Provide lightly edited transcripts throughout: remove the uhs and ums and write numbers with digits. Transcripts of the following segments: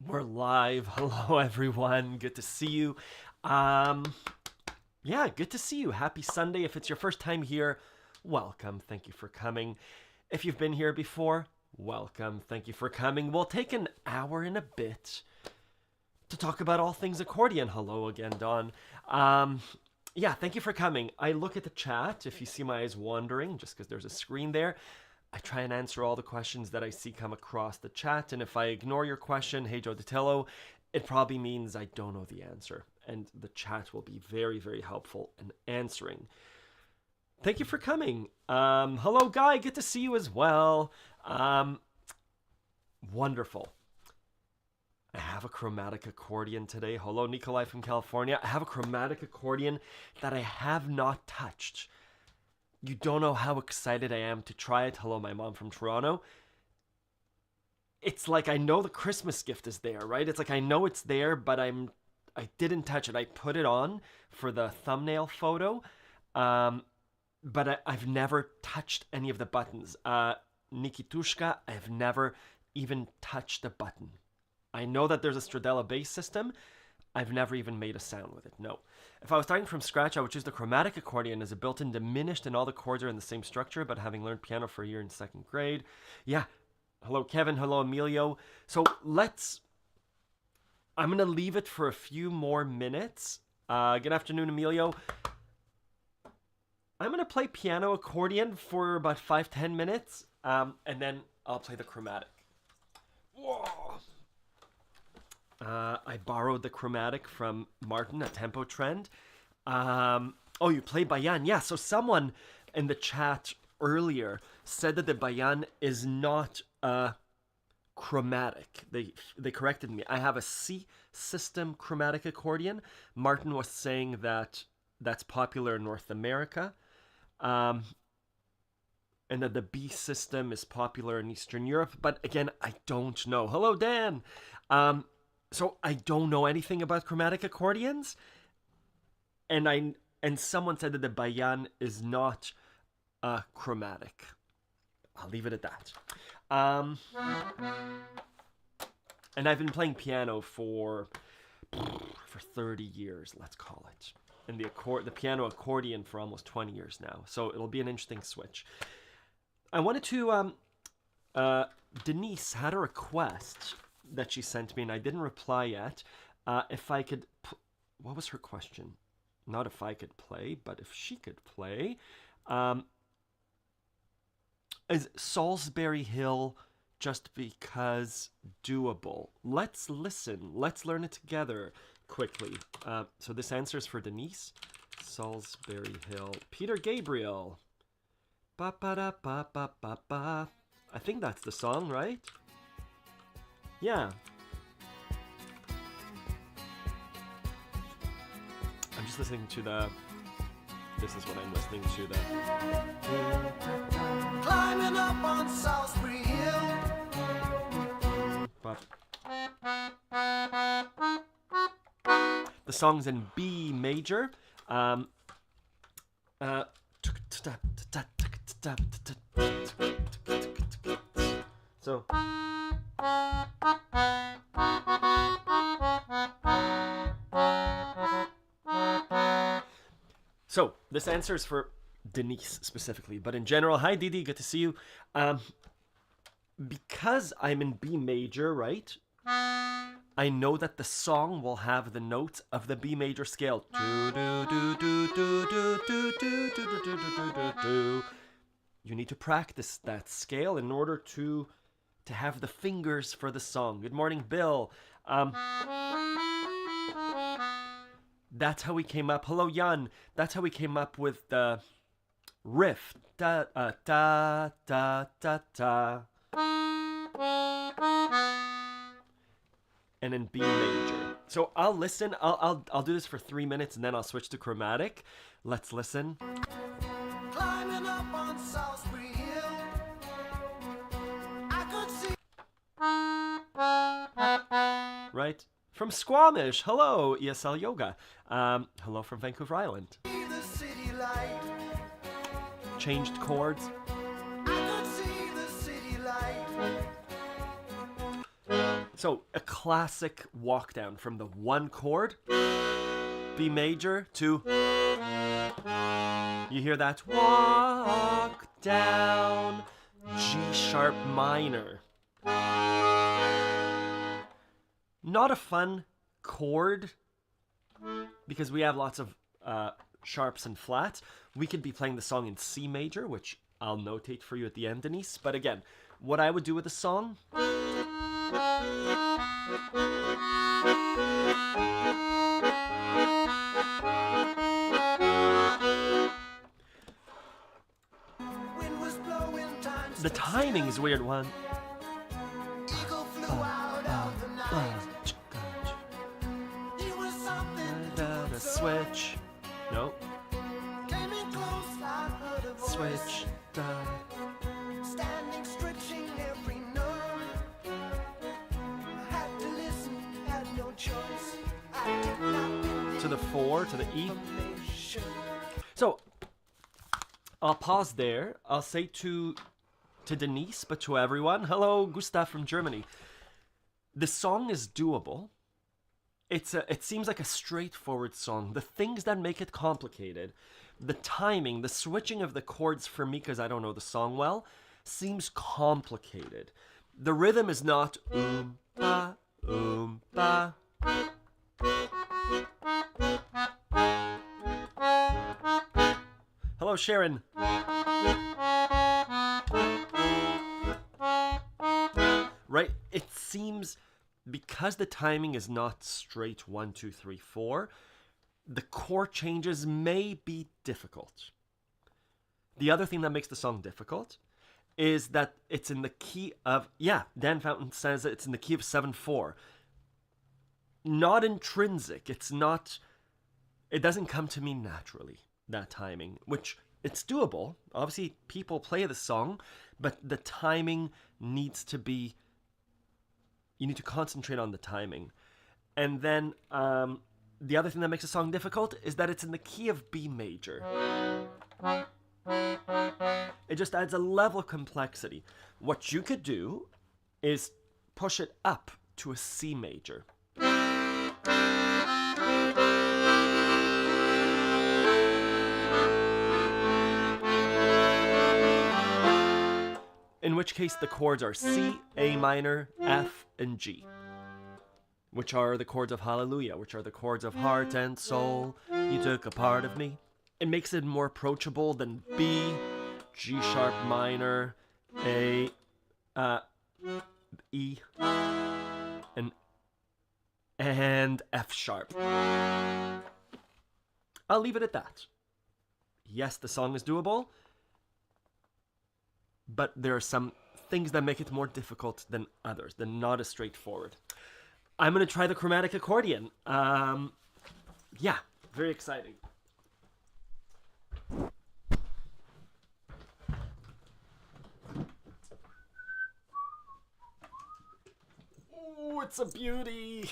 We're live. Hello, everyone. Good to see you. Yeah, good to see you. Happy Sunday. If it's your first time here, welcome. Thank you for coming. If you've been here before, welcome. Thank you for coming. We'll take an hour and a bit to talk about all things accordion. Hello again, Dawn. Yeah, thank you for coming. I look at the chat if you see my eyes wandering, just because there's a screen there. I try and answer all the questions that I see come across the chat, and if I ignore your question, hey Joe DiTillo, it probably means I don't know the answer, and the chat will be very, very helpful in answering. Thank you for coming. Hello, Guy. Good to see you as well. Wonderful. I have a chromatic accordion today. Hello, Nikolai from California. I have a chromatic accordion that I have not touched. You don't know how excited I am to try it. Hello, my mom from Toronto. It's like I know the Christmas gift is there, right? It's like I know it's there, but I didn't touch it. I put it on for the thumbnail photo, but I've never touched any of the buttons. Nikitushka, I've never even touched a button. I know that there's a Stradella bass system. I've never even made a sound with it, no. If I was starting from scratch, I would choose the chromatic accordion as a built-in diminished and all the chords are in the same structure, but having learned piano for a year in second grade. Yeah, hello Kevin, hello Emilio. So I'm going to leave it for a few more minutes. Good afternoon, Emilio. I'm going to play piano accordion for about 5-10 minutes, and then I'll play the chromatic. Whoa! I borrowed the chromatic from Martin, a tempo trend. Oh, you play bayan? Yeah, so someone in the chat earlier said that the bayan is not chromatic. They corrected me. I have a C system chromatic accordion. Martin was saying that that's popular in North America. And that the B system is popular in Eastern Europe. But again, I don't know. Hello, Dan. So I don't know anything about chromatic accordions, and someone said that the bayan is not chromatic. I'll leave it at that. And I've been playing piano for 30 years, let's call it, and the piano accordion for almost 20 years now. So it'll be an interesting switch. I wanted to. Denise had a request that she sent me, and I didn't reply yet. If I could... What was her question? Not if I could play, but if she could play. Is Salisbury Hill just because doable? Let's listen. Let's learn it together quickly. So this answer is for Denise. Salisbury Hill. Peter Gabriel. Ba-ba-da-ba-ba-ba-ba. I think that's the song, right? Yeah. I'm just listening to the... This is what I'm listening to, the... Climbing up on Salisbury Hill. But... The song's in B major. So... So, this answer is for Denise specifically, but in general, hi Didi, good to see you. Because I'm in B major, right? I know that the song will have the notes of the B major scale. You need to practice that scale in order to have the fingers for the song. Good morning, Bill. That's how we came up. Hello, Jan. That's how we came up with the riff. Da da da da da. And in B major. So I'll listen. I'll do this for 3 minutes and then I'll switch to chromatic. Let's listen. Climbing up on Salisbury Hill. I could see. Right? From Squamish. Hello, ESL Yoga. Hello from Vancouver Island. The city light. Changed chords. I could see the city light. So a classic walk down from the one chord, B major, to, you hear that, walk down, G sharp minor. Not a fun chord because we have lots of sharps and flats. We could be playing the song in C major, which I'll notate for you at the end, Denise. But again, what I would do with the song, Wind was blowing, time the timing's weird one. eagle flew out of the night. He was something Down a switch. No. came in close, I heard a voice. Switch. Down. Standing, stretching every nerve. I had to listen, had no choice. I did not believe To the 4, to the E. information. So, I'll pause there. I'll say to Denise, but to everyone, hello, Gustav from Germany. The song is doable. It seems like a straightforward song. The things that make it complicated, the timing, the switching of the chords for me, because I don't know the song well, seems complicated. The rhythm is not ba, ba. Hello, Sharon. Right? It seems, because the timing is not straight 1, 2, 3, 4, the chord changes may be difficult. The other thing that makes the song difficult is that it's in the key of, Dan Fountain says it's in the key of 7/4. Not intrinsic. It doesn't come to me naturally, that timing, which it's doable. Obviously, people play the song, but the timing needs to be, you need to concentrate on the timing. And then the other thing that makes a song difficult is that it's in the key of B major. It just adds a level of complexity. What you could do is push it up to a C major. In which case the chords are C, A minor, F, and G, which are the chords of Hallelujah, which are the chords of heart and soul. You took a part of me. It makes it more approachable than B, G sharp minor, A, E, and F sharp. I'll leave it at that. Yes, the song is doable, but there are some things that make it more difficult than others. They're not as straightforward. I'm going to try the chromatic accordion. Very exciting. Oh, it's a beauty.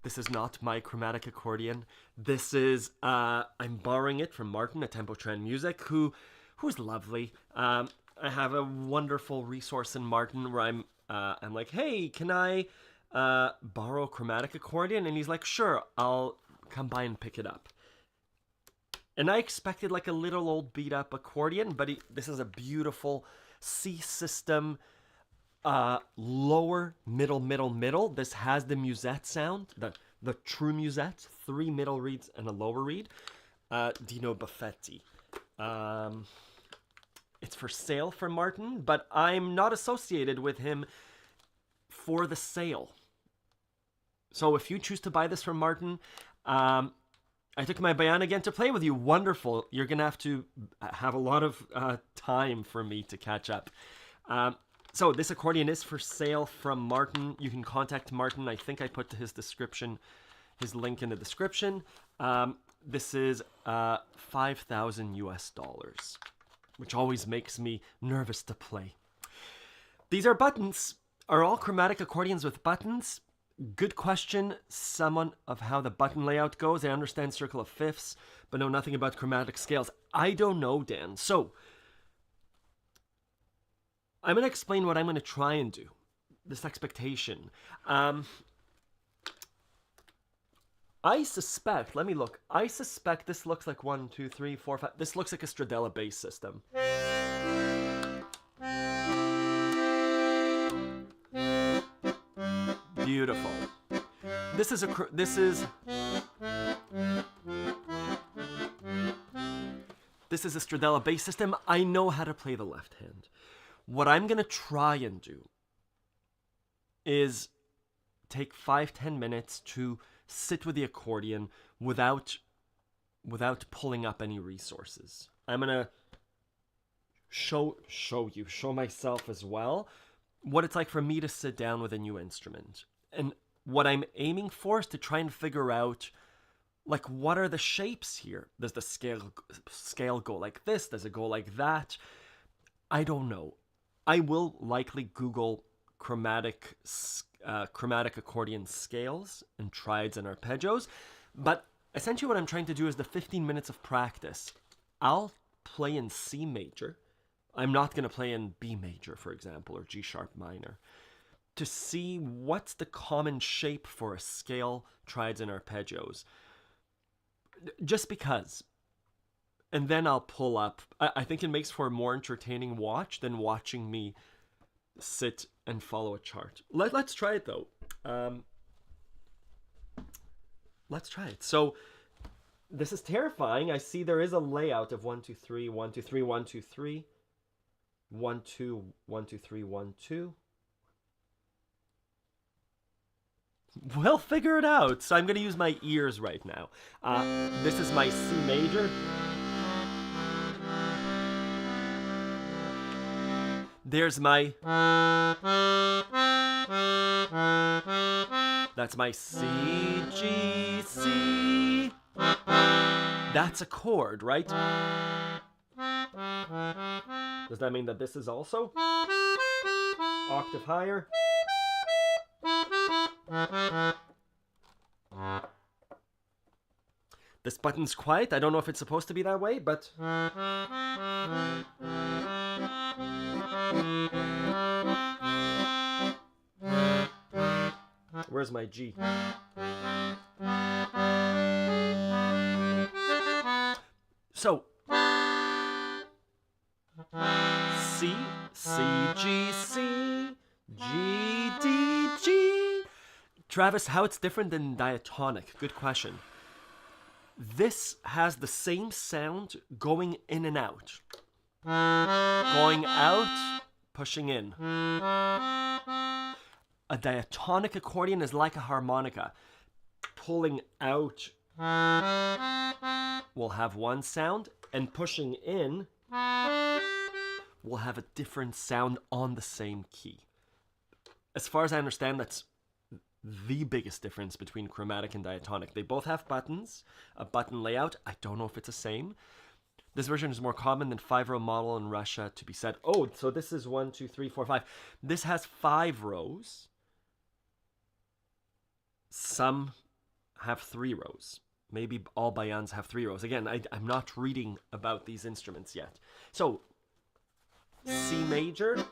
This is not my chromatic accordion. This is, I'm borrowing it from Martin at Tempo Trend Music, who's lovely. I have a wonderful resource in Martin where I'm like, hey, can I borrow a chromatic accordion? And he's like, sure, I'll come by and pick it up. And I expected like a little old beat up accordion, but this is a beautiful C system, lower, middle. This has the musette sound, the true musette, 3 middle reeds and a lower reed. Dino Buffetti. It's for sale from Martin, but I'm not associated with him for the sale. So if you choose to buy this from Martin, I took my bayan again to play with you. Wonderful. You're going to have a lot of time for me to catch up. So this accordion is for sale from Martin. You can contact Martin. I think I put his link in the description. This is $5,000 US, which always makes me nervous to play. These are buttons. Are all chromatic accordions with buttons? Good question. Someone of how the button layout goes. I understand circle of fifths, but know nothing about chromatic scales. I don't know, Dan. So, I'm going to explain what I'm going to try and do. This expectation. I suspect, let me look. I suspect this looks like 1, 2, 3, 4, 5. This looks like a Stradella bass system. Beautiful. This is a Stradella bass system. I know how to play the left hand. What I'm going to try and do is take 5-10 minutes to sit with the accordion without pulling up any resources. I'm going to show myself as well what it's like for me to sit down with a new instrument. And what I'm aiming for is to try and figure out, like, what are the shapes here? Does the scale go like this? Does it go like that? I don't know. I will likely Google chromatic accordion scales and triads and arpeggios, but essentially what I'm trying to do is the 15 minutes of practice. I'll play in C major. I'm not going to play in B major, for example, or G sharp minor, to see what's the common shape for a scale, triads, and arpeggios. Just because. And then I'll pull up. I think it makes for a more entertaining watch than watching me sit and follow a chart. Let's try it, though. Let's try it. So this is terrifying. I see there is a layout of 1, 2, 3, 1, 2, 3, 1, 2, 3, 1, 2, 1, 2, 3, 1, 2. We'll figure it out. So I'm going to use my ears right now. This is my C major. There's my... That's my C, G, C. That's a chord, right? Does that mean that this is also octave higher? This button's quiet. I don't know if it's supposed to be that way, but... Where's my G? So, C, C, G, C, G, D, G. Travis, how it's different than diatonic? Good question. This has the same sound going in and out. Going out, pushing in. A diatonic accordion is like a harmonica. Pulling out will have one sound, and pushing in will have a different sound on the same key. As far as I understand, that's the biggest difference between chromatic and diatonic. They both have buttons, a button layout. I don't know if it's the same. This version is more common than 5-row model in Russia to be said. Oh, so this is 1, 2, 3, 4, 5. This has 5 rows. Some have 3 rows. Maybe all bayans have 3 rows. Again, I'm not reading about these instruments yet. So, C major.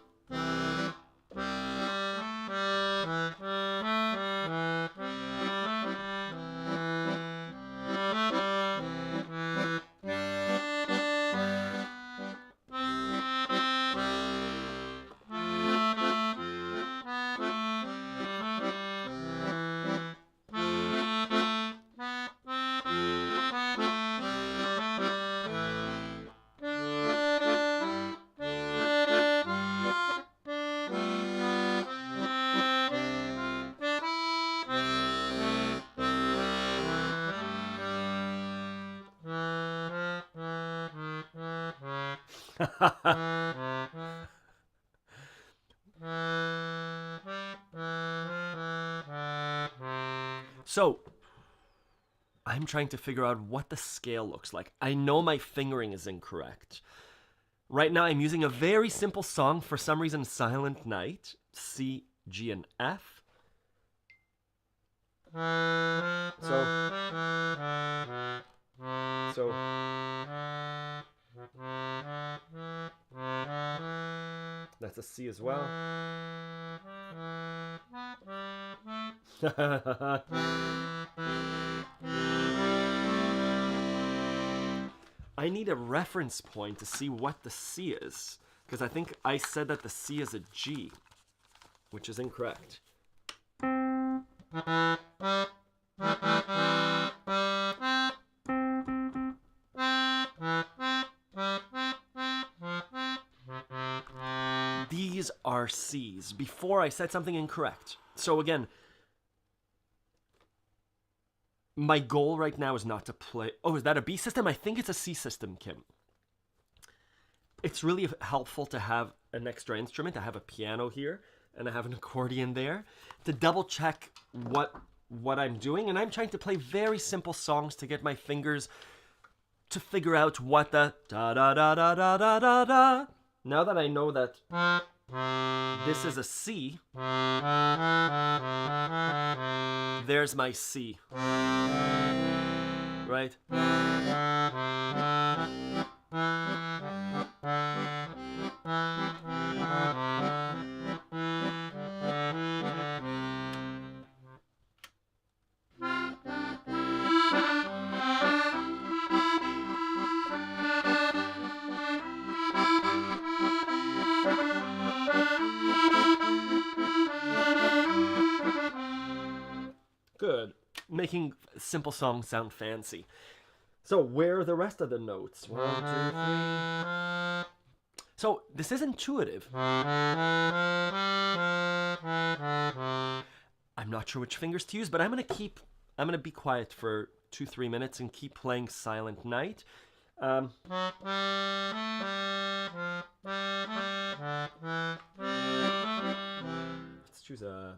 So, I'm trying to figure out what the scale looks like. I know my fingering is incorrect. Right now, I'm using a very simple song, for some reason, Silent Night, C, G, and F. That's that's a C as well. I need a reference point to see what the C is, because I think I said that the C is a G, which is incorrect. These are C's. Before I said something incorrect. So again, my goal right now is not to play... Oh, is that a B system? I think it's a C system, Kim. It's really helpful to have an extra instrument. I have a piano here, and I have an accordion there, to double check what I'm doing. And I'm trying to play very simple songs to get my fingers to figure out what the da-da-da-da-da-da-da. Now that I know that this is a C, there's my C. Right? Good. Making simple songs sound fancy. So where are the rest of the notes? 1, 2, 3. So this is intuitive. I'm not sure which fingers to use, but I'm gonna be quiet for 2-3 minutes and keep playing Silent Night. Let's choose a...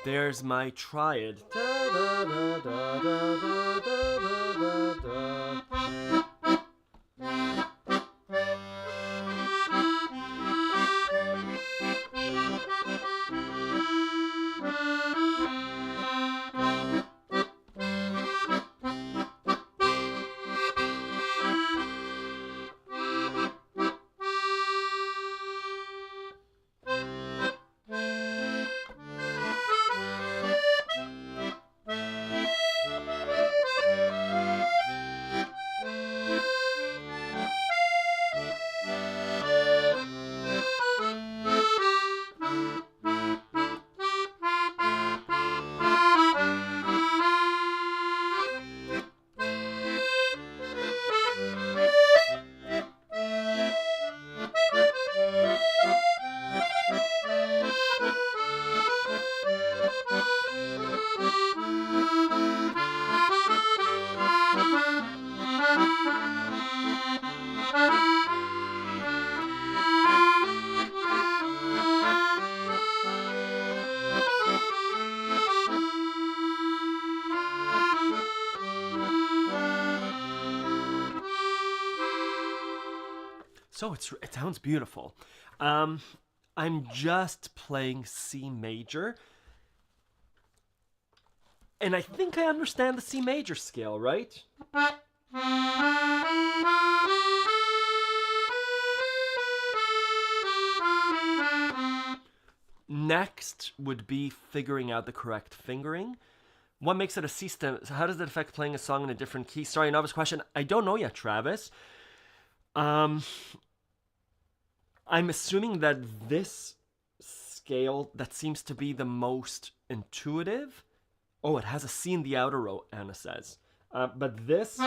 There's my triad. Da, da, da, da, da, da, da, da, da. So it sounds beautiful. I'm just playing C major. And I think I understand the C major scale, right? Next would be figuring out the correct fingering. What makes it a C stem? So how does it affect playing a song in a different key? Sorry, novice question. I don't know yet, Travis. I'm assuming that this scale, that seems to be the most intuitive. Oh, it has a C in the outer row, Anna says. But this...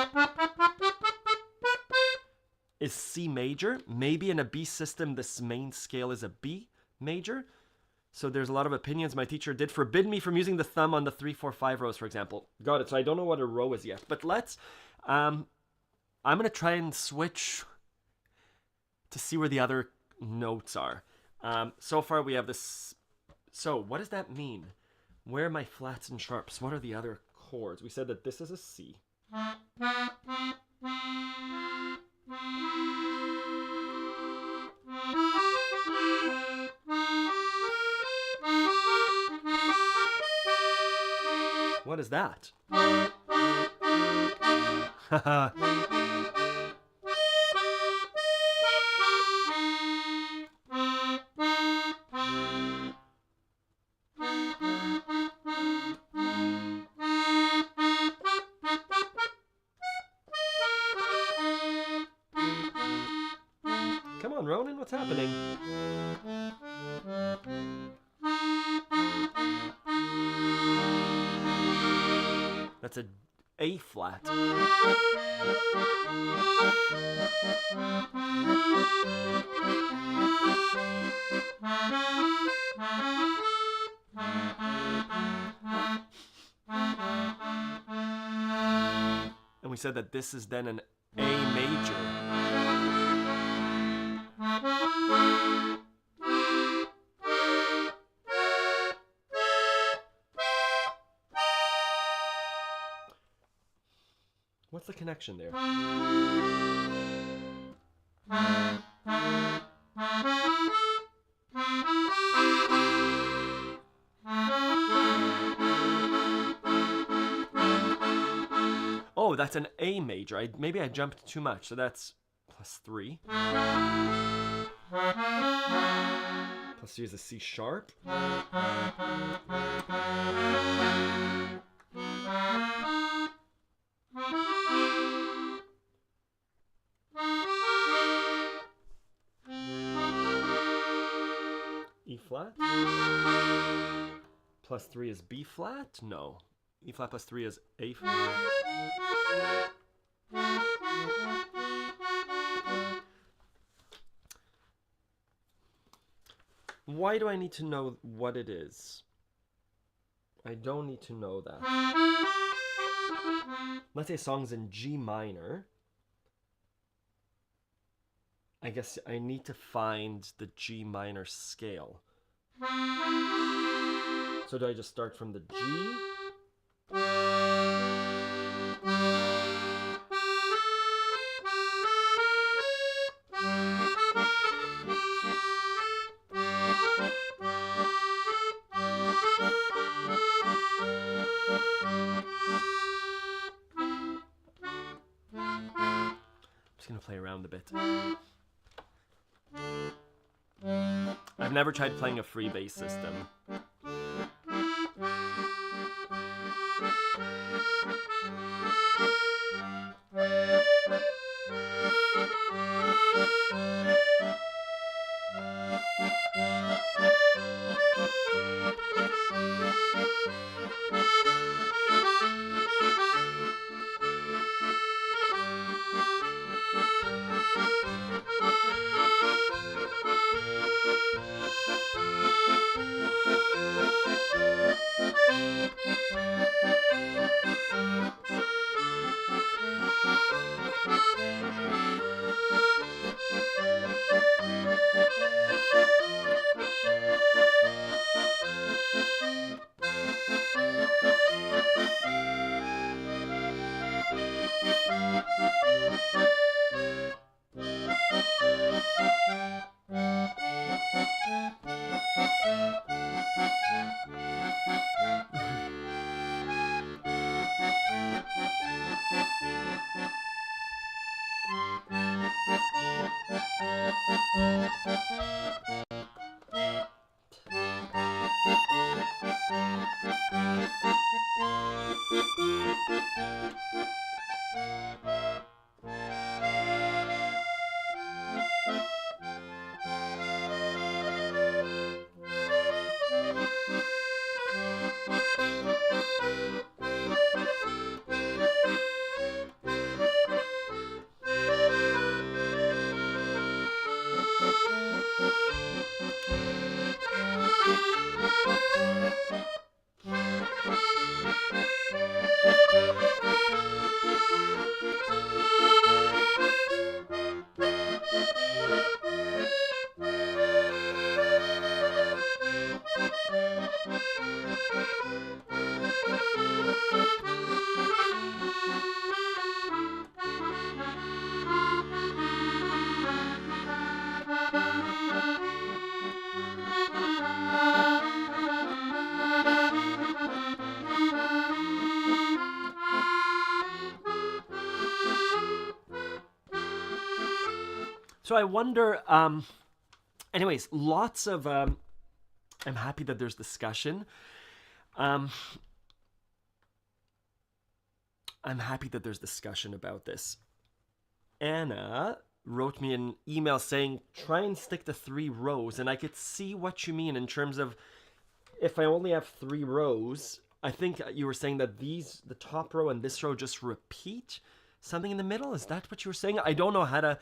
is C major. Maybe in a B system, this main scale is a B major. So there's a lot of opinions. My teacher did forbid me from using the thumb on the 3, 4, 5 rows, for example. Got it. So I don't know what a row is yet. But let's... I'm going to try and switch to see where the other notes are. So far we have this... So what does that mean? Where are my flats and sharps? What are the other chords? We said that this is a C. What is that? Come on, Ronan, what's happening? That's a A flat. And we said that this is then an A major. What's the connection there? Oh, that's an A major. Maybe I jumped too much, so that's +3. +3 is a C sharp. E flat. +3 is B flat? No. E flat +3 is A flat. Why do I need to know what it is? I don't need to know that. Let's say a song's in G minor. I guess I need to find the G minor scale. So do I just start from the G? I'm just gonna play around a bit. I've never tried playing a free bass system. So I wonder, anyways, lots of, I'm happy that there's discussion. I'm happy that there's discussion about this. Anna wrote me an email saying, try and stick to 3 rows, and I could see what you mean in terms of, if I only have 3 rows, I think you were saying that these, the top row and this row just repeat something in the middle. Is that what you were saying? I don't know how to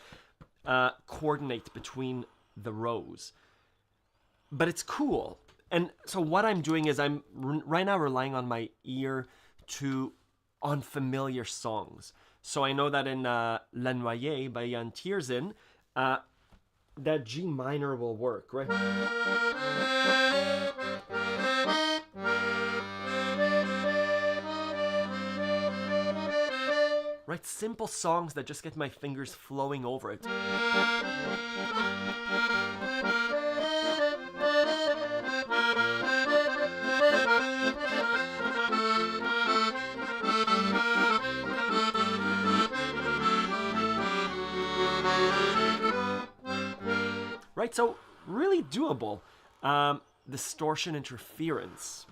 coordinate between the rows, but it's cool. And so what I'm doing is I'm right now relying on my ear on familiar songs. So I know that in La Noyée by Jan Tiersen, that G minor will work, right? Right, simple songs that just get my fingers flowing over it. Right, so really doable. Distortion interference.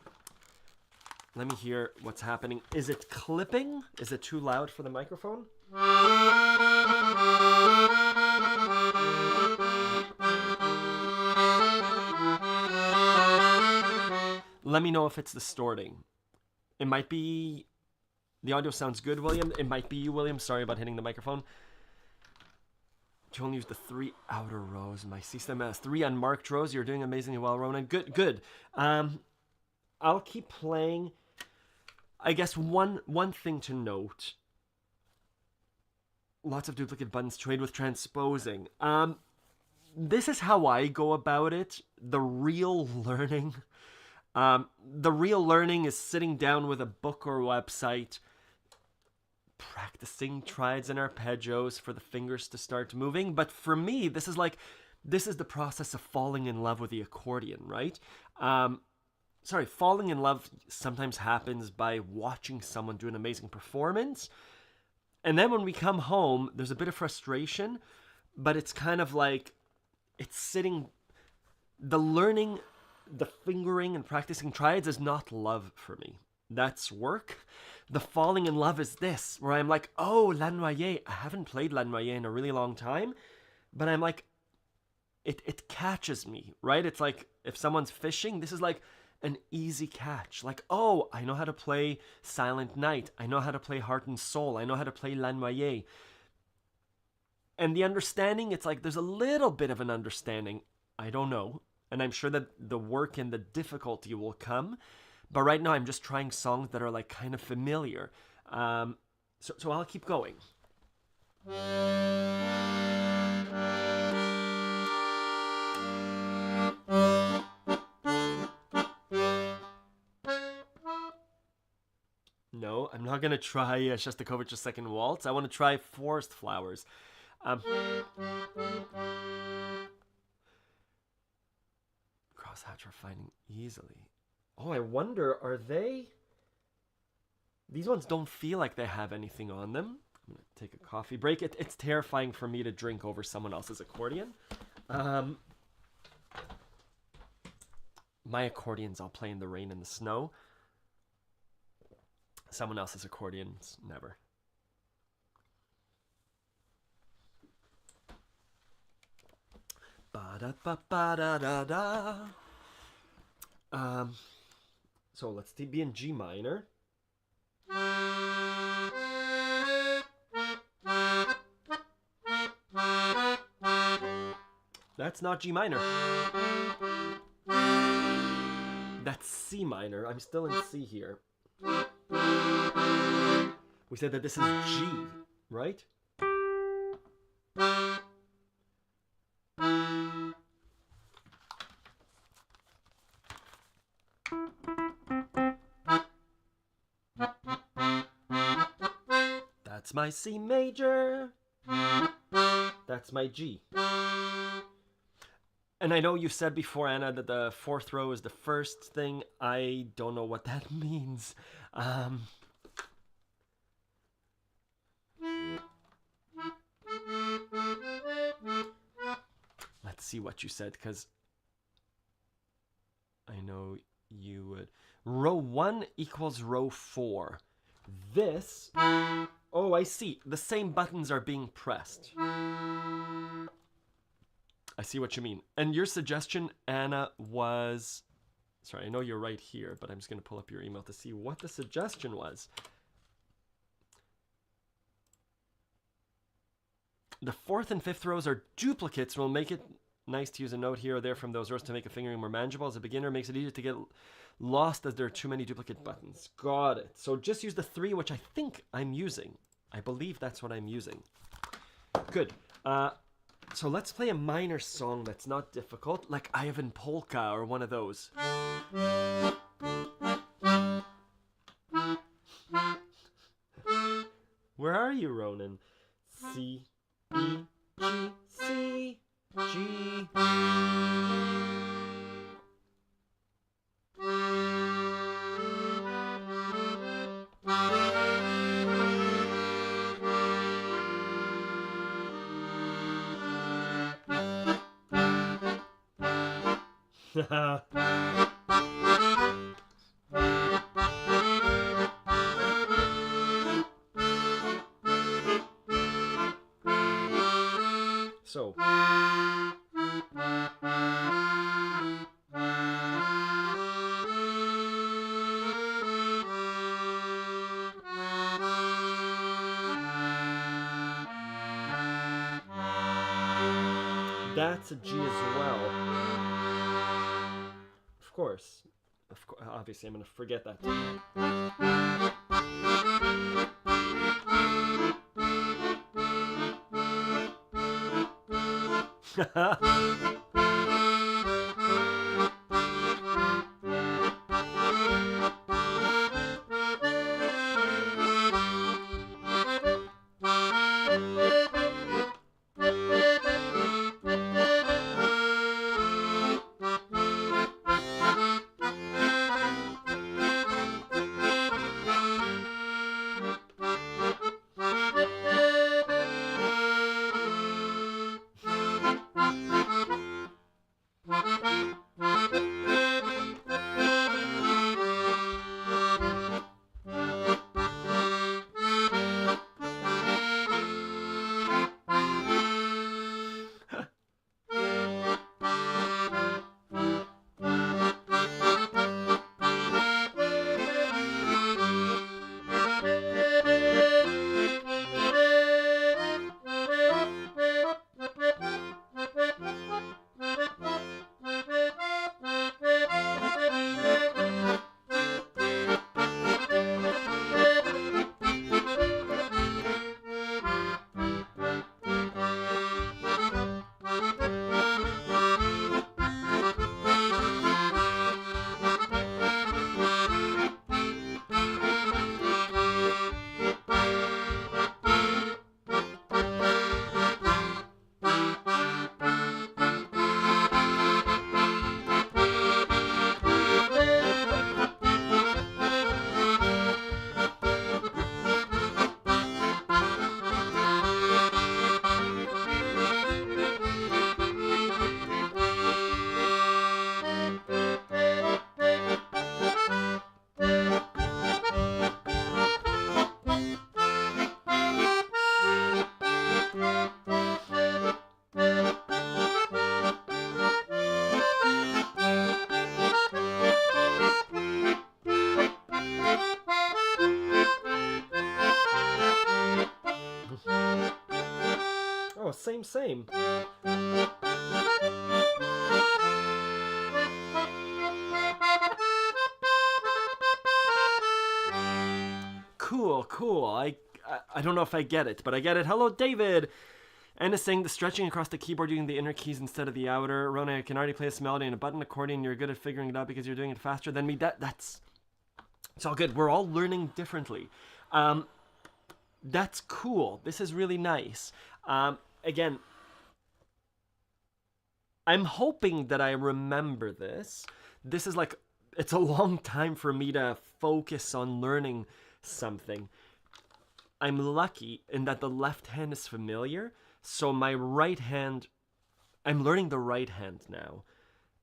Let me hear what's happening. Is it clipping? Is it too loud for the microphone? Let me know if it's distorting. It might be... The audio sounds good, William. It might be you, William. Sorry about hitting the microphone. You only use the 3 outer rows. My system has 3 unmarked rows. You're doing amazingly well, Ronan. Good. I'll keep playing. I guess one thing to note. Lots of duplicate buttons. Trade with transposing. This is how I go about it. The real learning is sitting down with a book or website, practicing triads and arpeggios for the fingers to start moving. But for me, this is the process of falling in love with the accordion, right? Falling in love sometimes happens by watching someone do an amazing performance. And then when we come home, there's a bit of frustration, but it's kind of like, it's sitting, the learning, the fingering and practicing triads is not love for me. That's work. The falling in love is this, where I'm like, oh, La Noyée. I haven't played La Noyée in a really long time, but I'm like, it catches me, right? It's like, if someone's fishing, this is like an easy catch. Like, oh, I know how to play Silent Night. I know how to play Heart and Soul. I know how to play La Noyée. And the understanding, it's like, there's a little bit of an understanding. I don't know. And I'm sure that the work and the difficulty will come. But right now, I'm just trying songs that are like kind of familiar. So I'll keep going. No, I'm not going to try Shostakovich's Second Waltz. I want to try Forest Flowers. Crosshatch refining easily. Oh, I wonder, are they... These ones don't feel like they have anything on them. I'm going to take a coffee break. It's terrifying for me to drink over someone else's accordion. My accordions I'll play in the rain and the snow. Someone else's accordions, never. Ba-da-ba-ba-da-da-da. So let's be in G minor. That's not G minor. That's C minor. I'm still in C here. We said that this is G, right? That's my C major. That's my G. And I know you said before, Anna, that the fourth row is the first thing. I don't know what that means. Let's see what you said, because I know you would. Row 1 equals row 4. This... Oh, I see. The same buttons are being pressed. I see what you mean. And your suggestion, Anna, was... Sorry, I know you're right here, but I'm just going to pull up your email to see what the suggestion was. The fourth and fifth rows are duplicates. We'll make it nice to use a note here or there from those rows to make a fingering more manageable. As a beginner, it makes it easier to get lost as there are too many duplicate buttons. Got it. So just use the 3, which I think I'm using. I believe that's what I'm using. Good. So let's play a minor song that's not difficult, like Ivan Polka or one of those. Where are you, Ronan? C, E, G, C, G. So that's a G as well. Of course, obviously I'm going to forget that. Oh, same. I don't know if I get it, but I get it. Hello, David. And is saying the stretching across the keyboard using the inner keys instead of the outer. Rona, I can already play this melody in a button accordion. You're good at figuring it out because you're doing it faster than me. That's it's all good. We're all learning differently. That's cool. This is really nice. Again, I'm hoping that I remember this. This is like, it's a long time for me to focus on learning something. I'm lucky in that the left hand is familiar. So my right hand, I'm learning the right hand now.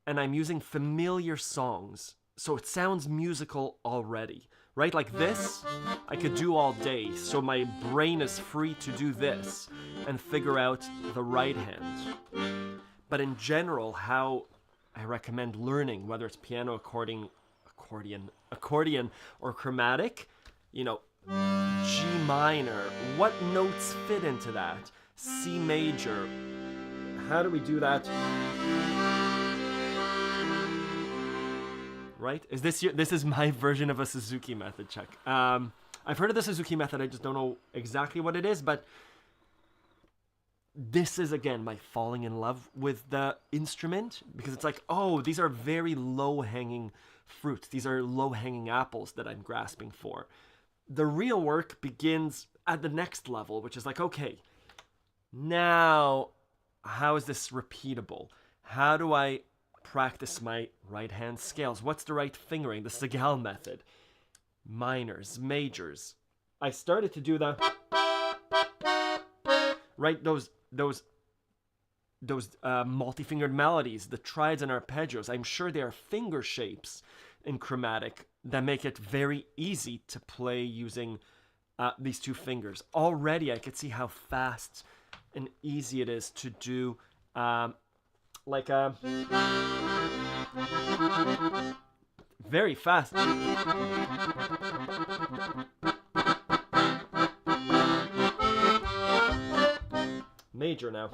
And I'm using familiar songs. So it sounds musical already, right? Like this, I could do all day. So my brain is free to do this and figure out the right hand. But in general, how I recommend learning, whether it's piano, accordion, or chromatic, you know, G minor, what notes fit into that? C major, how do we do that? Right? This is my version of a Suzuki method check. I've heard of the Suzuki method, I just don't know exactly what it is, but this is, again, my falling in love with the instrument, because it's like, oh, these are very low-hanging fruits. These are low-hanging apples that I'm grasping for. The real work begins at the next level, which is like, okay, now how is this repeatable? How do I practice my right hand scales? What's the right fingering? The Segal method. Minors, majors. I started to do the, right, those multi-fingered melodies, the triads and arpeggios. I'm sure there are finger shapes in chromatic that make it very easy to play using these two fingers. Already I could see how fast and easy it is to do like a very fast. Major now.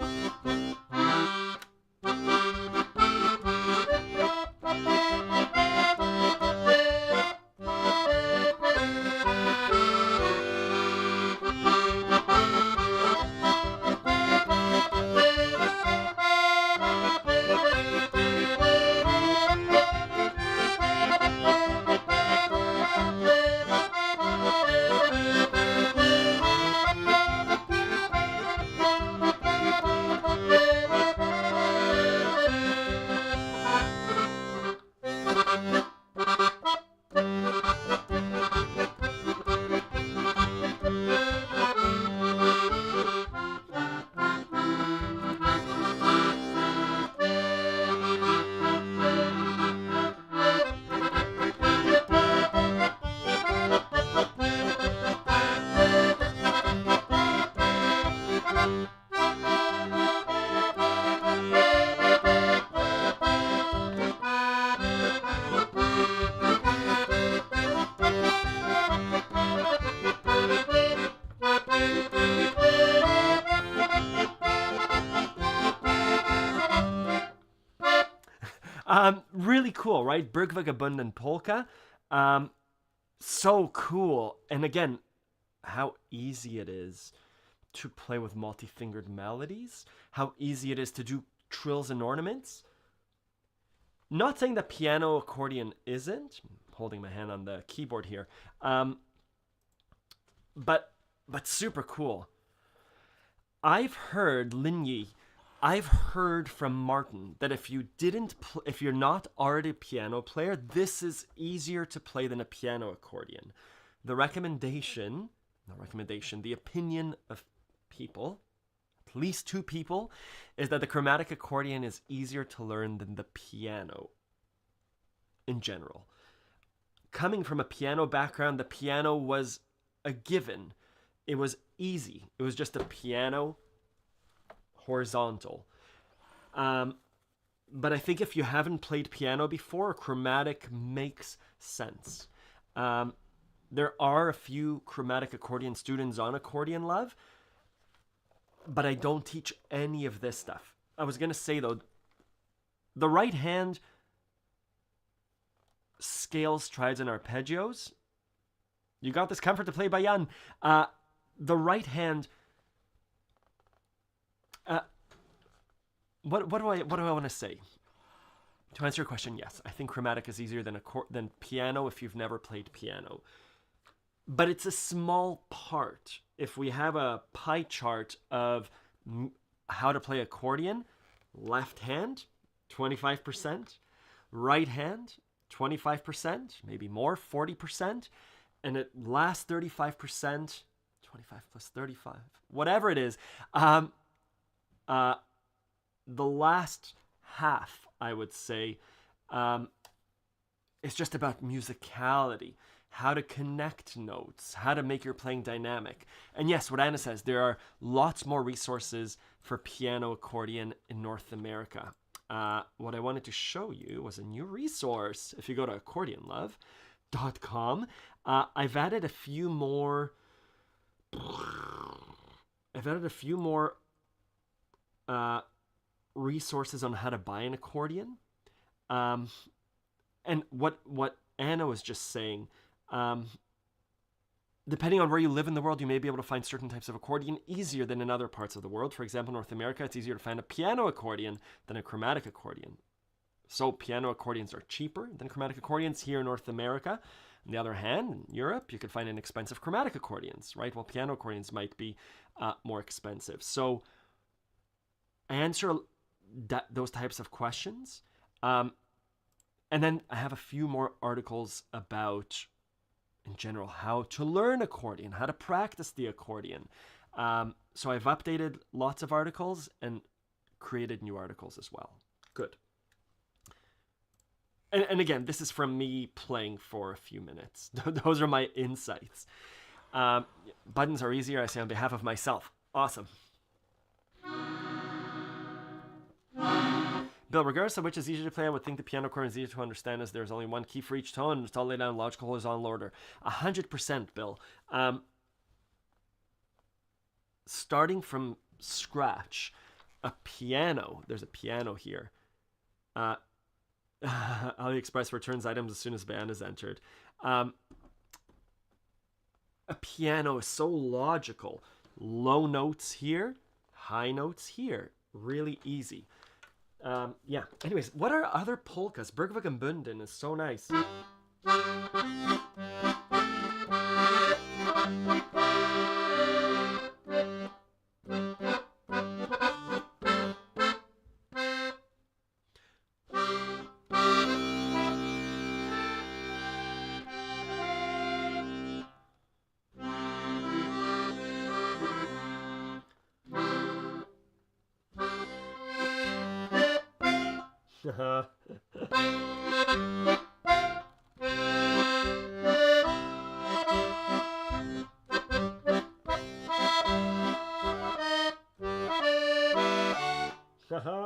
Really cool, right? Bergvagabund polka. So cool. And again, how easy it is to play with multi-fingered melodies. How easy it is to do trills and ornaments. Not saying that piano accordion isn't. I'm holding my hand on the keyboard here. But super cool. I've heard, Linyi, I've heard from Martin that if if you're not already a piano player, this is easier to play than a piano accordion. The opinion of people, at least two people, is that the chromatic accordion is easier to learn than the piano in general. Coming from a piano background, the piano was a given. It was easy. It was just a piano horizontal. But I think if you haven't played piano before, chromatic makes sense. There are a few chromatic accordion students on Accordion Love, but I don't teach any of this stuff. I was going to say, though, the right hand scales, triads, and arpeggios, You got this. Comfort to play by Jan. The right hand. What do I want to say? To answer your question, yes, I think chromatic is easier than piano if you've never played piano. But it's a small part. If we have a pie chart of how to play accordion, left hand, 25%, right hand, 25%, maybe more, 40%, and at last 35%, 25 plus 35, whatever it is, the last half, I would say, is just about musicality, how to connect notes, how to make your playing dynamic. And yes, what Anna says, there are lots more resources for piano accordion in North America. What I wanted to show you was a new resource. If you go to accordionlove.com, I've added a few more resources on how to buy an accordion. And what Anna was just saying, depending on where you live in the world, you may be able to find certain types of accordion easier than in other parts of the world. For example, North America, it's easier to find a piano accordion than a chromatic accordion. So piano accordions are cheaper than chromatic accordions here in North America. On the other hand, in Europe, you could find inexpensive chromatic accordions, right? Well, piano accordions might be more expensive. So I answer those types of questions. And then I have a few more articles about, in general, how to learn accordion, how to practice the accordion. So I've updated lots of articles and created new articles as well. Good. And again, this is from me playing for a few minutes. Those are my insights. Buttons are easier, I say on behalf of myself. Awesome. Bill, regardless of which is easier to play, I would think the piano accordion is easier to understand as there's only one key for each tone. It's all laid down in logical horizontal order. 100%, Bill. Starting from scratch, a piano, there's a piano here. AliExpress returns items as soon as ban is entered. A piano is so logical. Low notes here, high notes here. Really easy. Yeah. Anyways, what are other polkas? Bergvik and Bunden is so nice.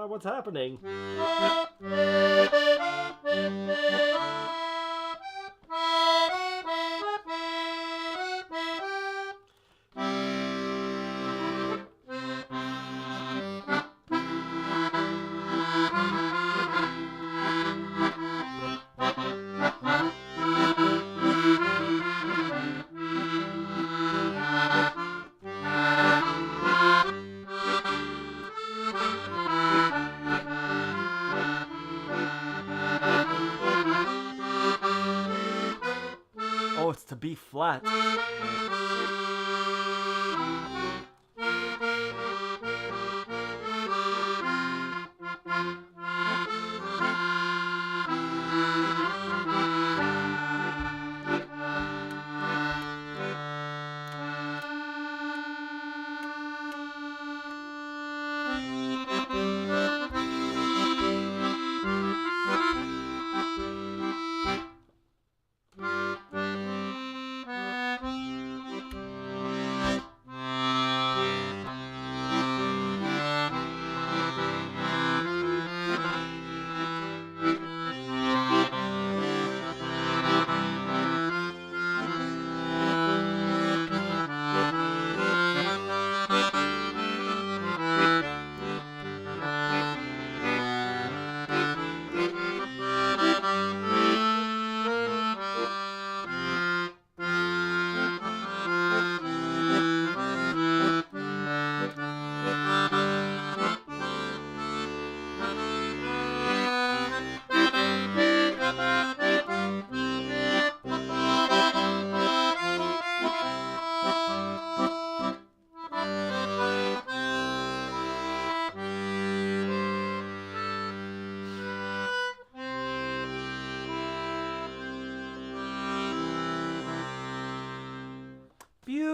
What's happening? Oh, it's to B flat.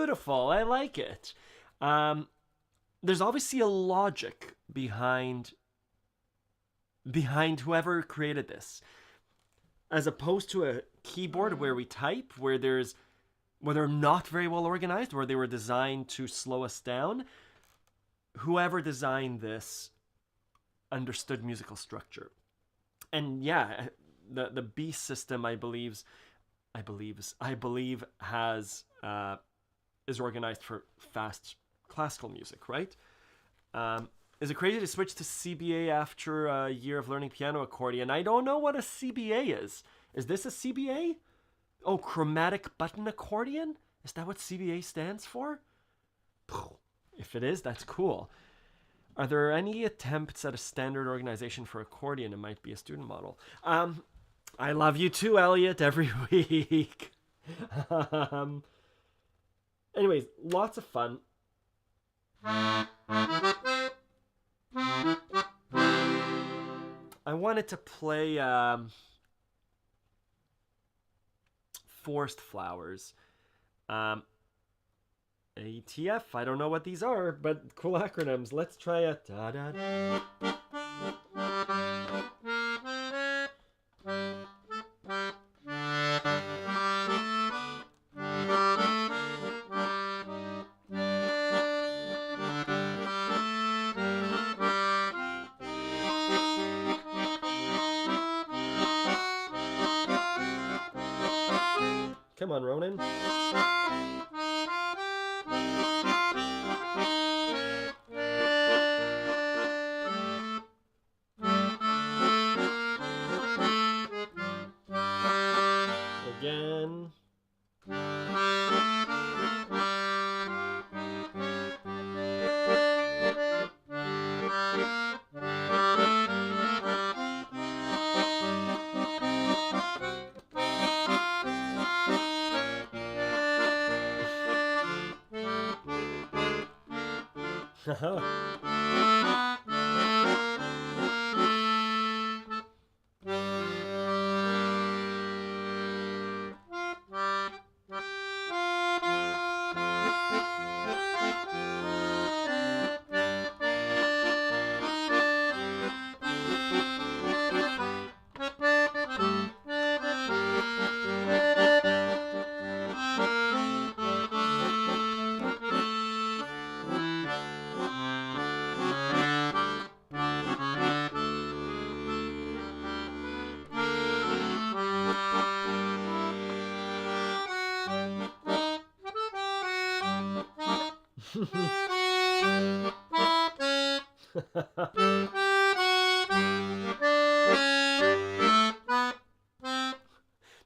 beautiful. I like it. There's obviously a logic behind whoever created this, as opposed to a keyboard where we type, where they're not very well organized, where they were designed to slow us down. Whoever designed this understood musical structure. And yeah, the B system, I believe has is organized for fast classical music, right? Is it crazy to switch to CBA after a year of learning piano accordion? I don't know what a CBA is. Is this a CBA? Oh, chromatic button accordion? Is that what CBA stands for? If it is, that's cool. Are there any attempts at a standard organization for accordion? It might be a student model. I love you too, Elliot, every week. Anyways, lots of fun. I wanted to play Forest Flowers. ATF, I don't know what these are, but cool acronyms. Let's try it. Da-da-da. Come on, Ronan. Again.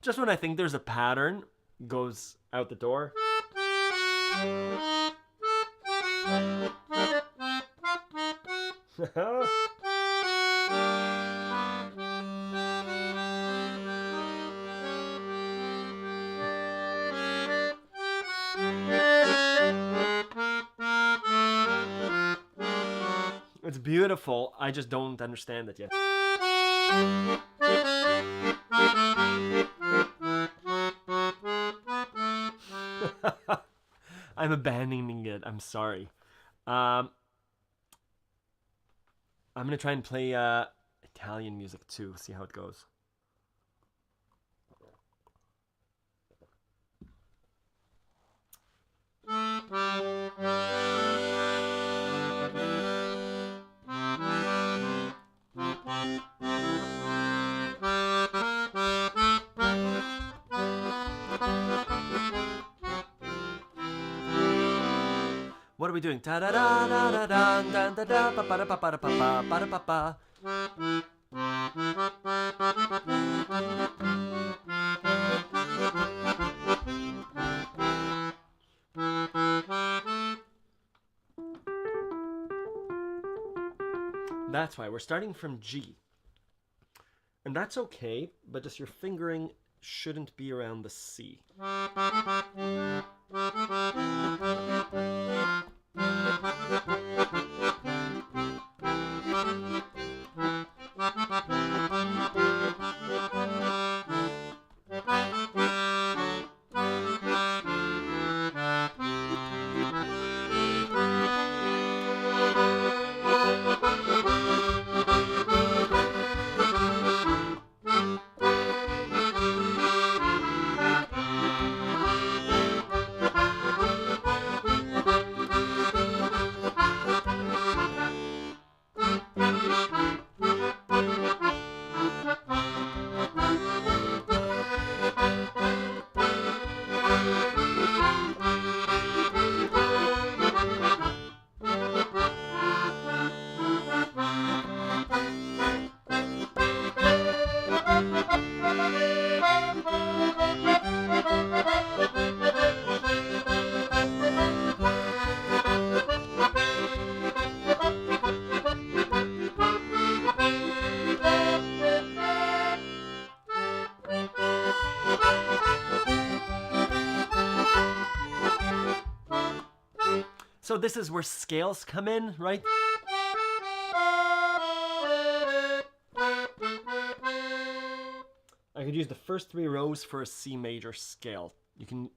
Just when I think there's a pattern, goes out the door. It's beautiful. I just don't understand it yet. I'm abandoning it. I'm sorry. I'm gonna try and play Italian music too. See how it goes. What are we doing? Da da da da da da da da da ba ba da ba ba da ba ba ba da ba ba. That's why we're starting from G. And that's okay, but just your fingering shouldn't be around the C. So this is where scales come in, right? I could use the first 3 rows for a C major scale. You can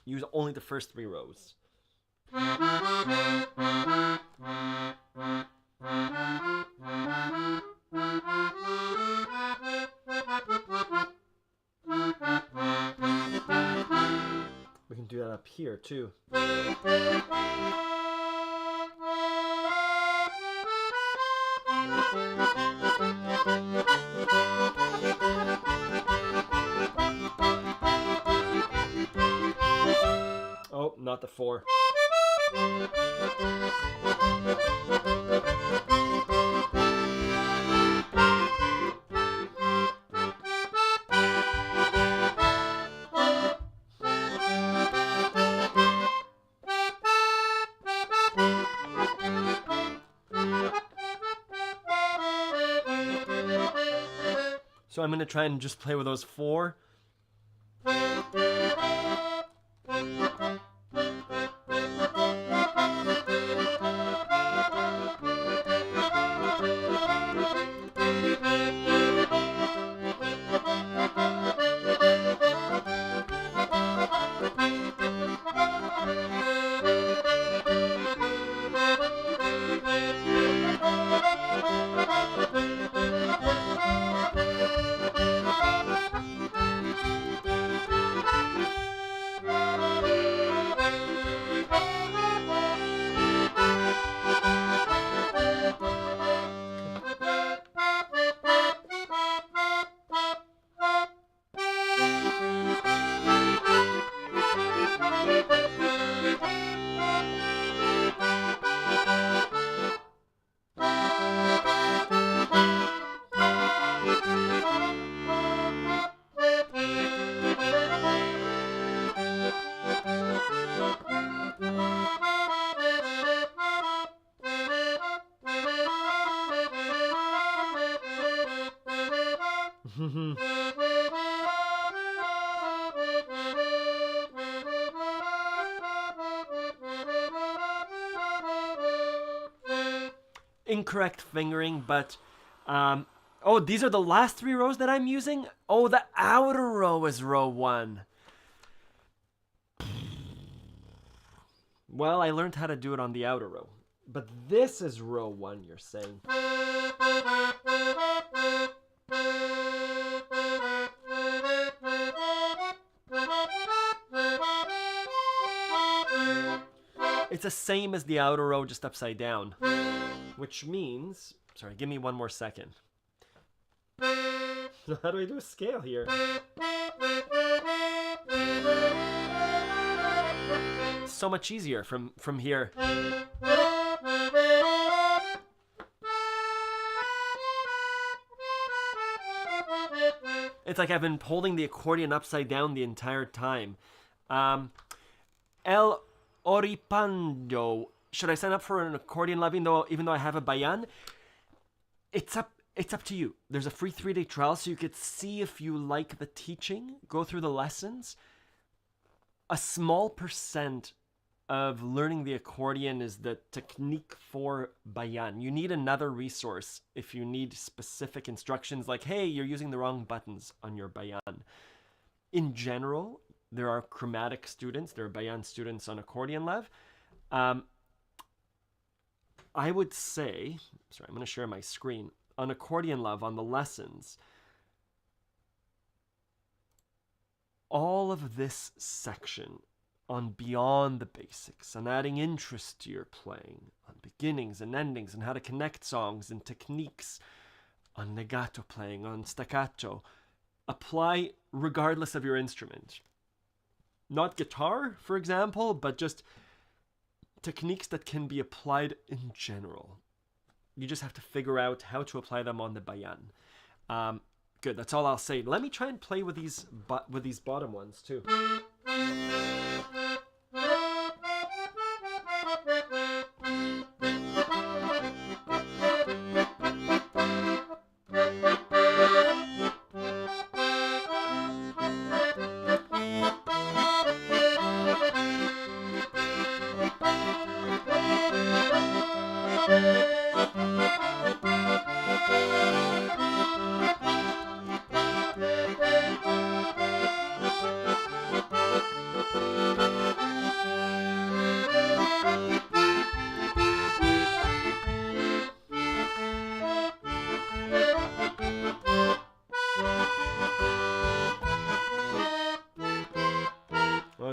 use only the first 3 rows. We can do that up here too. Oh, not the 4. So I'm going to try and just play with those 4. Incorrect fingering, but oh, these are the last 3 rows that I'm using? Oh, the outer row is row 1. Well, I learned how to do it on the outer row. But this is row 1, you're saying. It's the same as the outer row, just upside down. Which means... Sorry, give me 1 more second. How do I do a scale here? So much easier from here. It's like I've been holding the accordion upside down the entire time. El Oripando. Should I sign up for an Accordion Love even though I have a bayan? It's up to you. There's a free 3-day trial so you could see if you like the teaching, go through the lessons. A small percent of learning the accordion is the technique for bayan. You need another resource if you need specific instructions like, hey, you're using the wrong buttons on your bayan. In general, there are chromatic students, there are bayan students on Accordion Love. I would say, sorry, I'm going to share my screen. On Accordion Love, on the lessons, all of this section on beyond the basics, on adding interest to your playing, on beginnings and endings, and how to connect songs and techniques, on legato playing, on staccato, apply regardless of your instrument. Not guitar, for example, but just techniques that can be applied in general. You just have to figure out how to apply them on the bayan. Good, that's all I'll say. Let me try and play with these bottom ones too.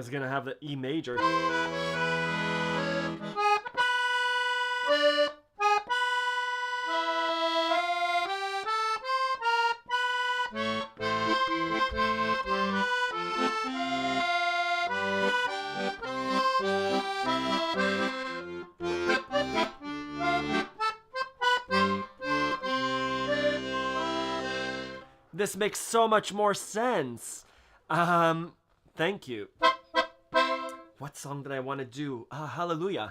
was gonna have the E major. This makes so much more sense. Thank you. What song did I want to do? Hallelujah.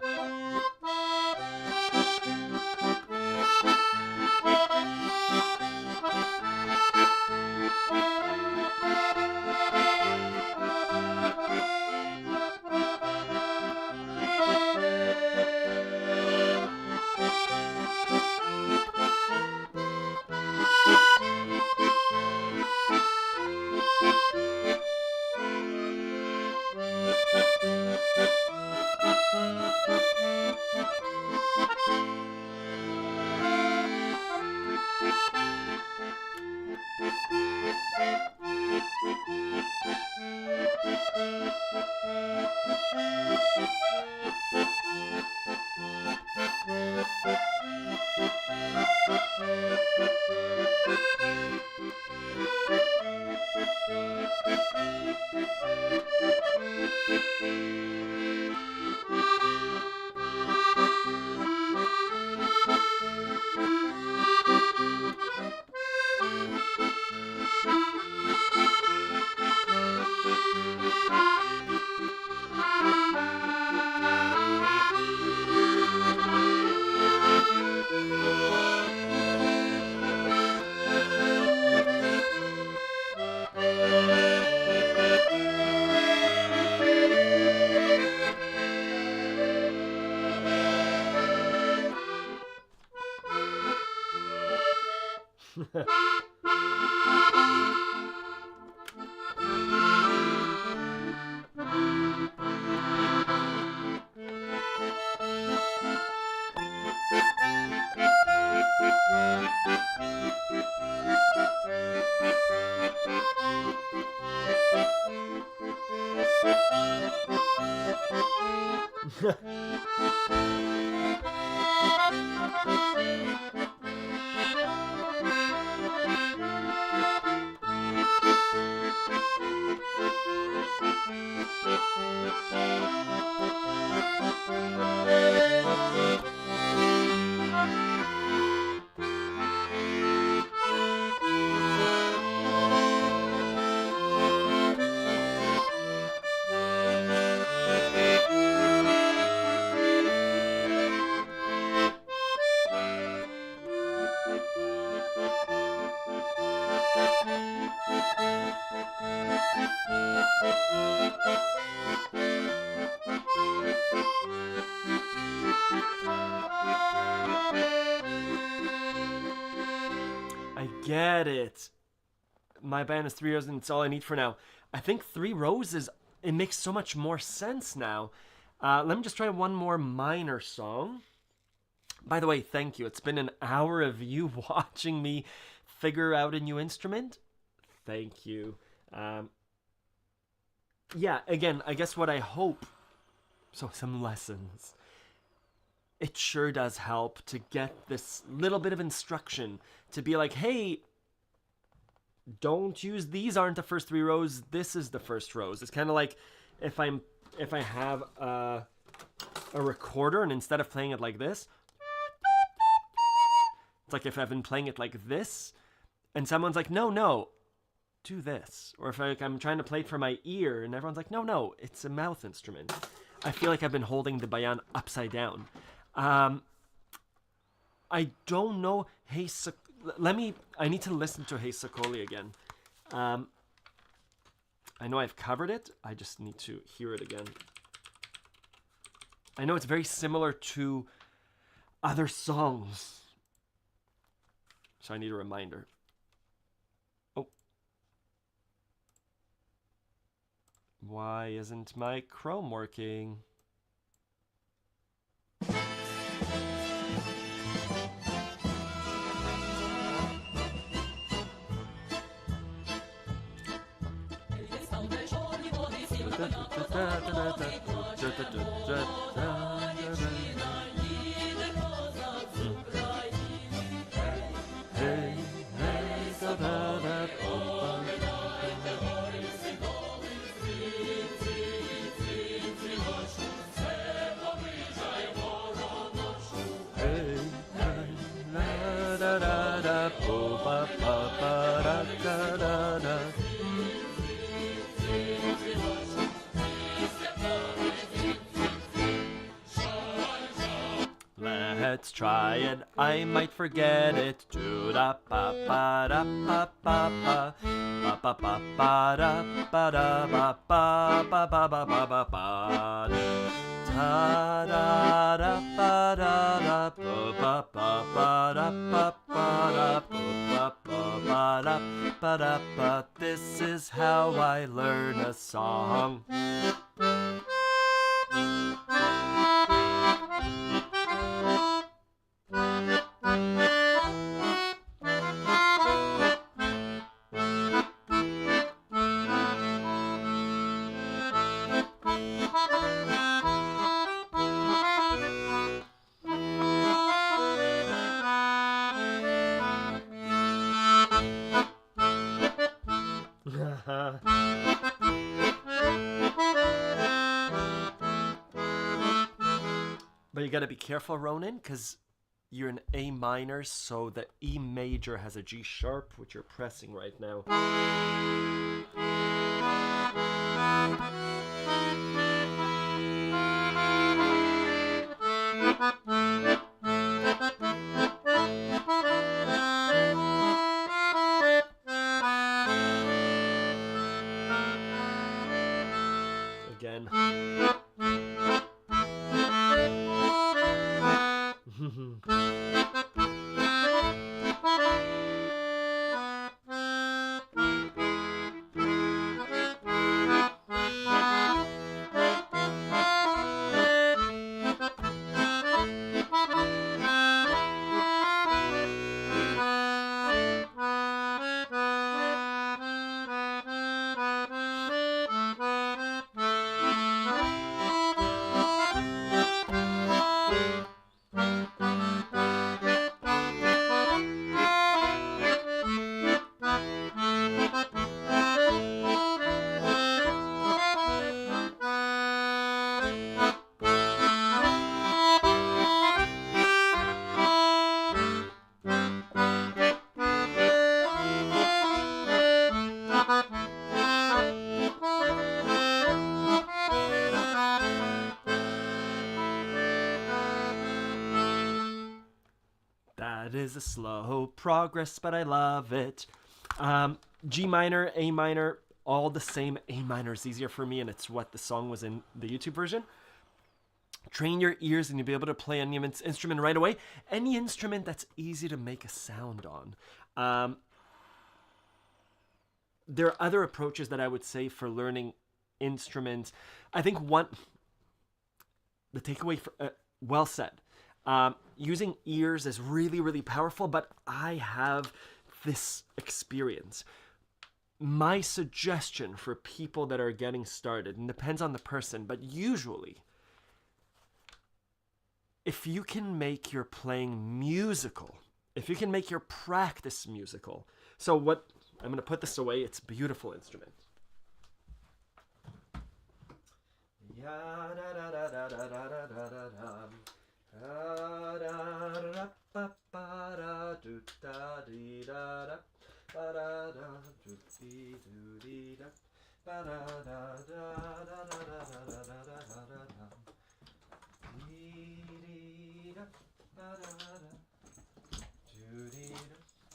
Get it. My band is 3 rows and it's all I need for now. I think 3 rows it makes so much more sense now. Let me just try one more minor song. By the way, thank you. It's been an hour of you watching me figure out a new instrument. Thank you. Yeah, again, I guess what I hope, so some lessons. It sure does help to get this little bit of instruction to be like, hey, don't use these aren't the first 3 rows, this is the first rows. It's kind of like if I have a recorder and instead of playing it like this, it's like if I've been playing it like this and someone's like, no, do this. Or if I'm trying to play it for my ear and everyone's like, no, it's a mouth instrument. I feel like I've been holding the bayan upside down. I don't know. Hey, I need to listen to Hey Sokoly again. I know I've covered it. I just need to hear it again. I know it's very similar to other songs. So I need a reminder. Oh. Why isn't my Chrome working? Let's try it, I might forget it. Do da ba ba da ba ba ba ba ba ba ba da ba da ba ba ba ba ba ba ba ba da da da ba da da ba ba ba ba da ba ba da ba ba da ba da ba. This is how I learn a song. But you gotta be careful, Ronan, because you're in A minor, so the E major has a G sharp, which you're pressing right now. Again. That is a slow progress, but I love it. G minor, A minor, all the same. A minor is easier for me, and it's what the song was in the YouTube version. Train your ears and you'll be able to play any instrument right away. Any instrument that's easy to make a sound on. There are other approaches that I would say for learning instruments. I think the takeaway, well said. Using ears is really, really powerful, but I have this experience. My suggestion for people that are getting started, and depends on the person, but usually, if you can make your playing musical, if you can make your practice musical, so what, I'm going to put this away, it's a beautiful instrument.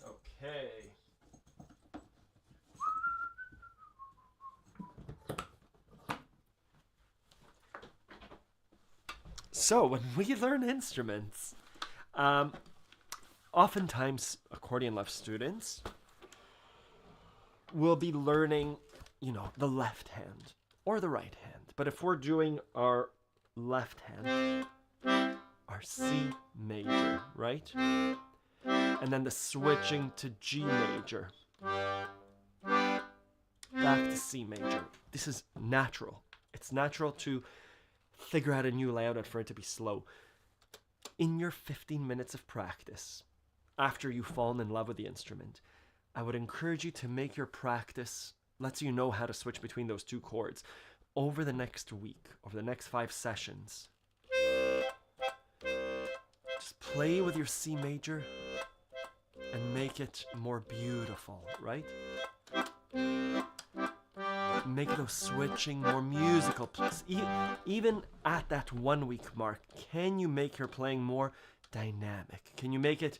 Okay. So when we learn instruments, oftentimes Accordion Love students will be learning, the left hand or the right hand. But if we're doing our left hand, our C major, right? And then the switching to G major, back to C major. This is natural. It's natural to figure out a new layout and for it to be slow. In your 15 minutes of practice, after you've fallen in love with the instrument, I would encourage you to make your practice, lets you know how to switch between those two chords, over the next week, over the next 5 sessions. Just play with your C major and make it more beautiful, right? Make those switching more musical. Even at that 1 week mark, can you make your playing more dynamic? Can you make it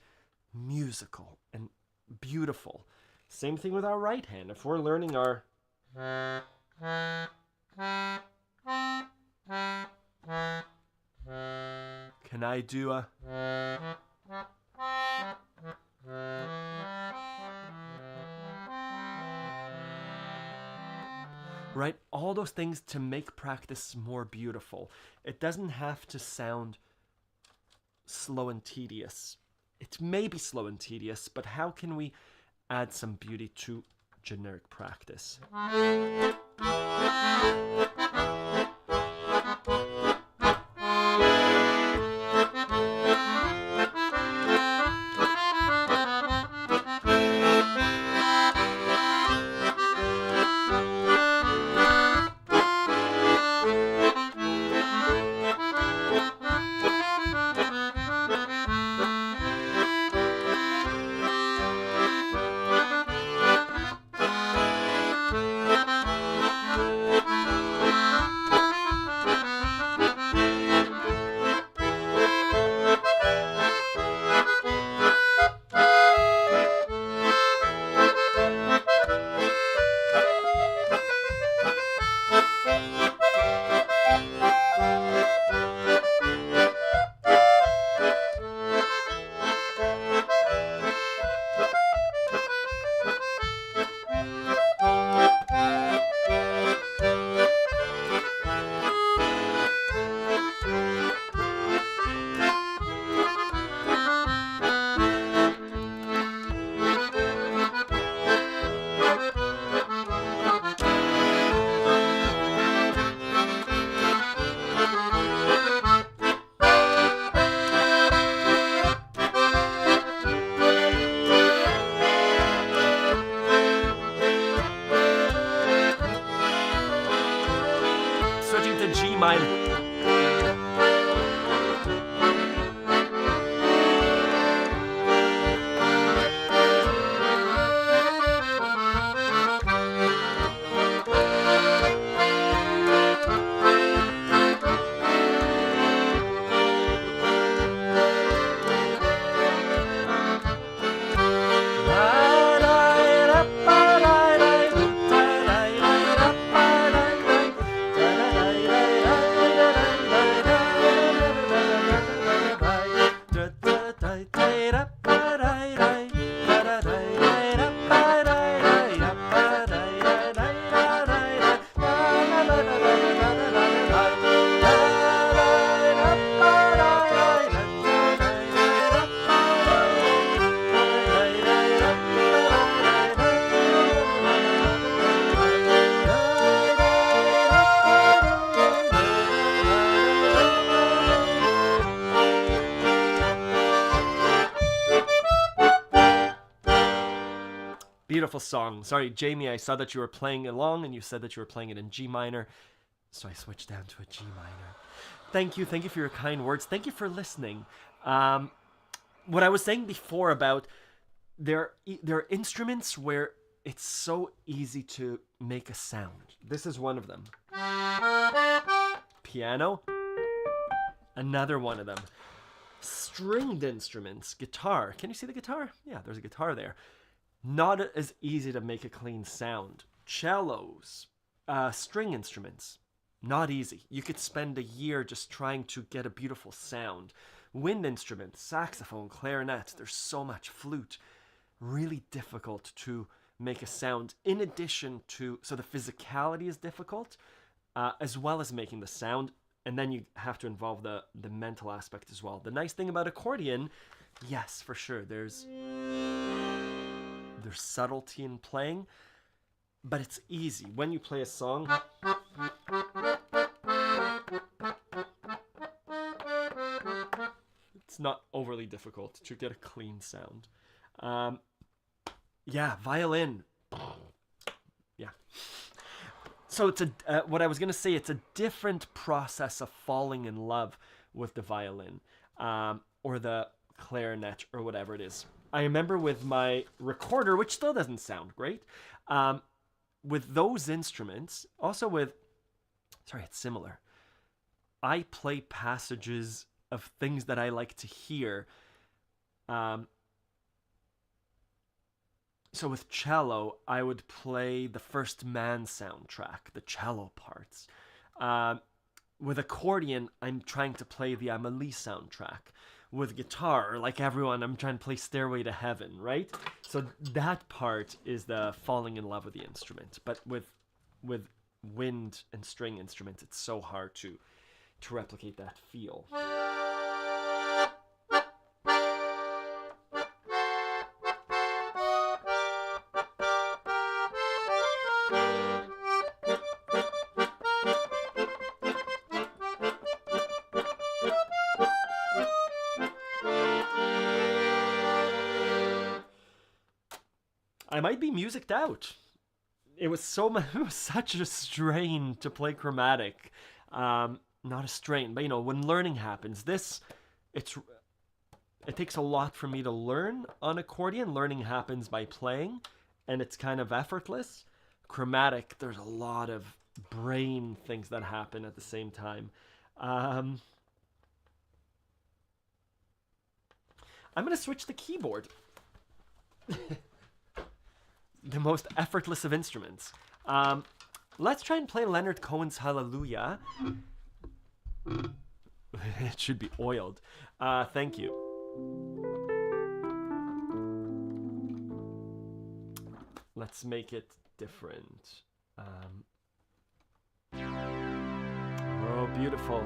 musical and beautiful? Same thing with our right hand. If we're learning our can I do a right? All those things to make practice more beautiful. It doesn't have to sound slow and tedious. It may be slow and tedious, but how can we add some beauty to generic practice? Switching to G minor. Beautiful song. Sorry, Jamie, I saw that you were playing along and you said that you were playing it in G minor, so I switched down to a G minor. Thank you for your kind words. Thank you for listening. What I was saying before about there are instruments where it's so easy to make a sound. This is one of them. Piano. Another one of them. Stringed instruments. Guitar. Can you see the guitar? Yeah, there's a guitar there. Not as easy to make a clean sound. Cellos, string instruments, not easy. You could spend a year just trying to get a beautiful sound. Wind instruments, saxophone, clarinet, there's so much. Flute, really difficult to make a sound. In addition to, so the physicality is difficult, as well as making the sound. And then you have to involve the mental aspect as well. The nice thing about accordion, yes, for sure, there's subtlety in playing, but it's easy. When you play a song, not overly difficult to get a clean sound. Yeah, violin. Yeah. So it's what I was gonna say. It's a different process of falling in love with the violin, or the clarinet, or whatever it is. I remember with my recorder, which still doesn't sound great, with those instruments, also with, sorry, it's similar. I play passages of things that I like to hear. So with cello, I would play the First Man soundtrack, the cello parts. With accordion, I'm trying to play the Amelie soundtrack. With guitar, like everyone, I'm trying to play Stairway to Heaven, right? So that part is the falling in love with the instrument. But with wind and string instruments, it's so hard to replicate that feel. I might be musiced out. It was such a strain to play chromatic. Not a strain, but when learning happens, it takes a lot for me to learn on accordion. Learning happens by playing, and it's kind of effortless. Chromatic, there's a lot of brain things that happen at the same time. I'm gonna switch the keyboard. The most effortless of instruments. Let's try and play Leonard Cohen's Hallelujah. It should be oiled. Thank you. Let's make it different. Oh, beautiful.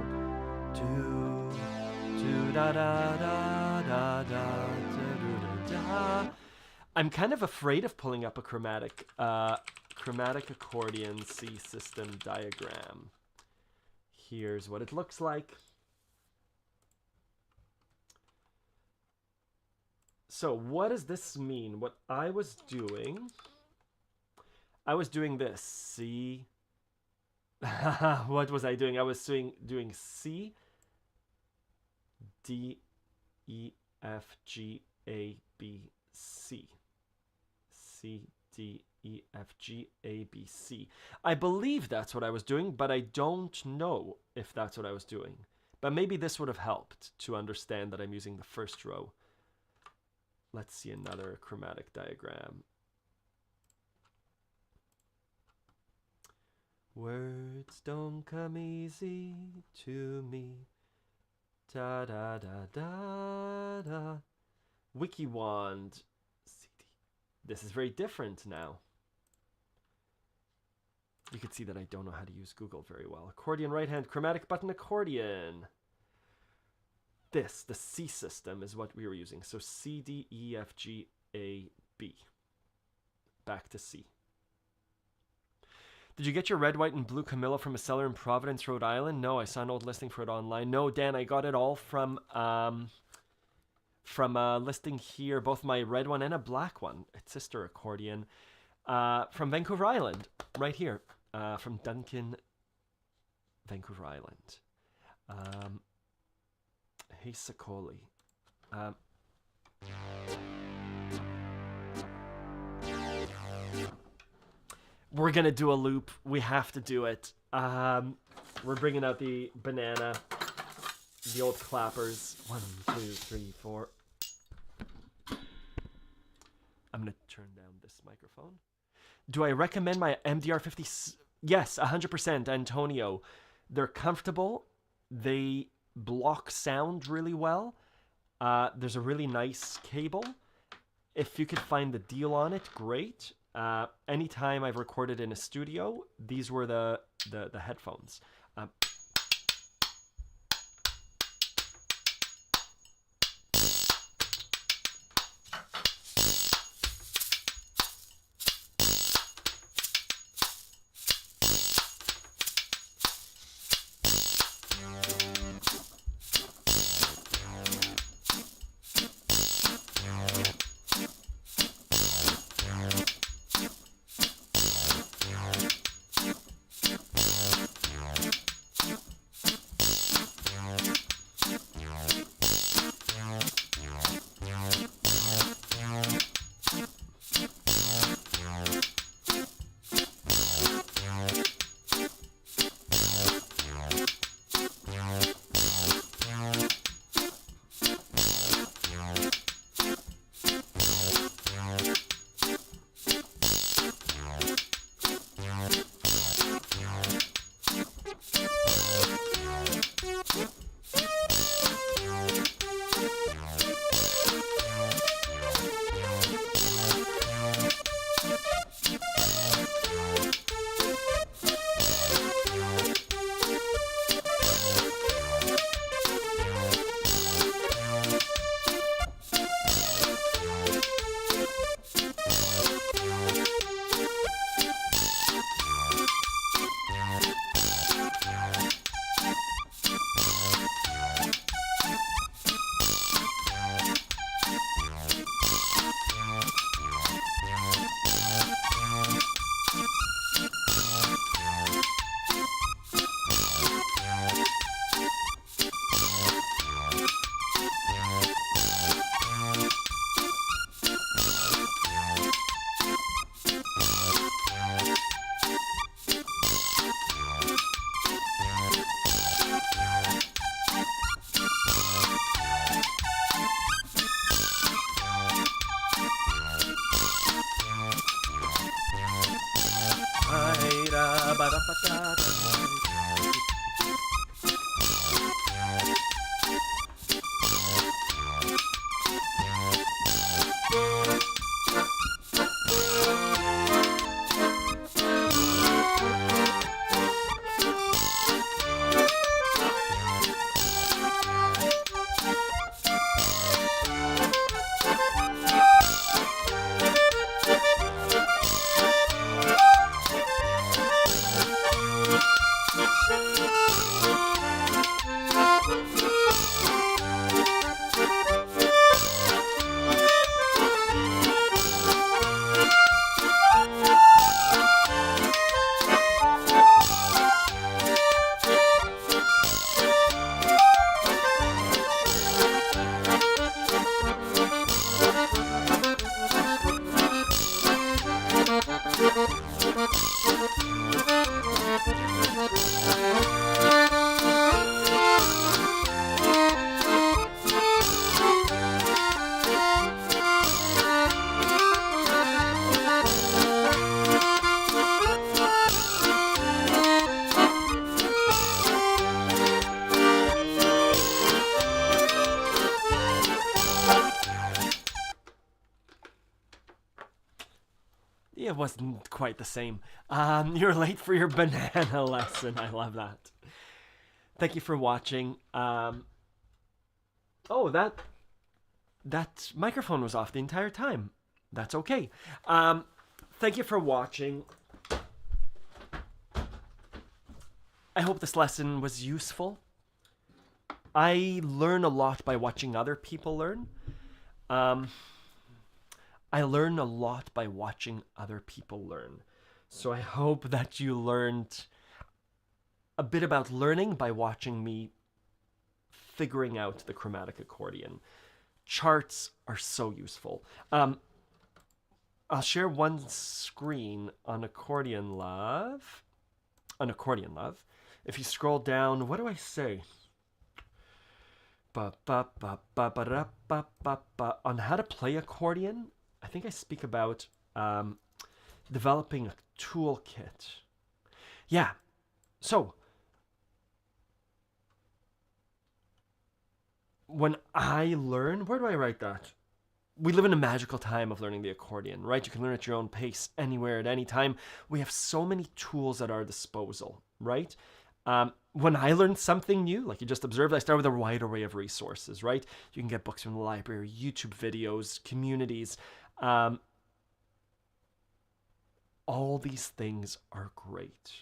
Do da da da da da da da. I'm kind of afraid of pulling up a chromatic accordion C system diagram. Here's what it looks like. So what does this mean? What I was doing this. C. What was I doing? I was doing C, D, E, F, G, A, B, C. C, D, E, F, G, A, B, C. I believe that's what I was doing, but I don't know if that's what I was doing. But maybe this would have helped to understand that I'm using the first row. Let's see another chromatic diagram. Words don't come easy to me. Da da da da da. WikiWand. This is very different now. You can see that I don't know how to use Google very well. Accordion right hand, chromatic button accordion. The C system is what we were using. So C, D, E, F, G, A, B. Back to C. Did you get your red, white, and blue Camilla from a seller in Providence, Rhode Island? No, I saw an old listing for it online. No, Dan, I got it all from a listing here, both my red one and a black one. It's sister accordion. From Vancouver Island, right here. From Duncan, Vancouver Island. Hey, Sokoly. We're gonna do a loop. We have to do it. We're bringing out the banana, the old clappers. 1, 2, 3, 4. I'm gonna turn down this microphone. Do I recommend my MDR50? Yes, 100%, Antonio. They're comfortable. They block sound really well. There's a really nice cable. If you could find the deal on it, great. Anytime I've recorded in a studio, these were the headphones. It wasn't quite the same. You're late for your banana lesson. I love that. Thank you for watching. Oh, that microphone was off the entire time. That's okay. Thank you for watching. I hope this lesson was useful. I learn a lot by watching other people learn. I learn a lot by watching other people learn. So I hope that you learned a bit about learning by watching me figuring out the chromatic accordion. Charts are so useful. I'll share one screen on Accordion Love. On Accordion Love. If you scroll down, what do I say? On how to play accordion, I think I speak about developing a toolkit. Yeah. So, when I learn, where do I write that? We live in a magical time of learning the accordion, right? You can learn at your own pace, anywhere, at any time. We have so many tools at our disposal, right? When I learn something new, like you just observed, I start with a wide array of resources, right? You can get books from the library, YouTube videos, communities. All these things are great.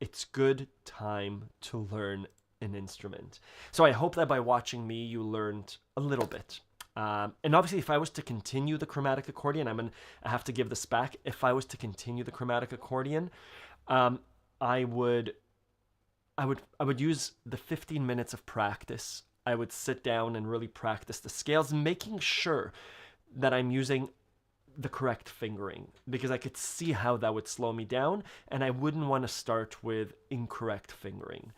It's good time to learn an instrument. So I hope that by watching me, you learned a little bit. And obviously, if I was to continue the chromatic accordion, I have to give this back. If I was to continue the chromatic accordion, I would use the 15 minutes of practice. I would sit down and really practice the scales, making sure that I'm using the correct fingering, because I could see how that would slow me down, and I wouldn't want to start with incorrect fingering.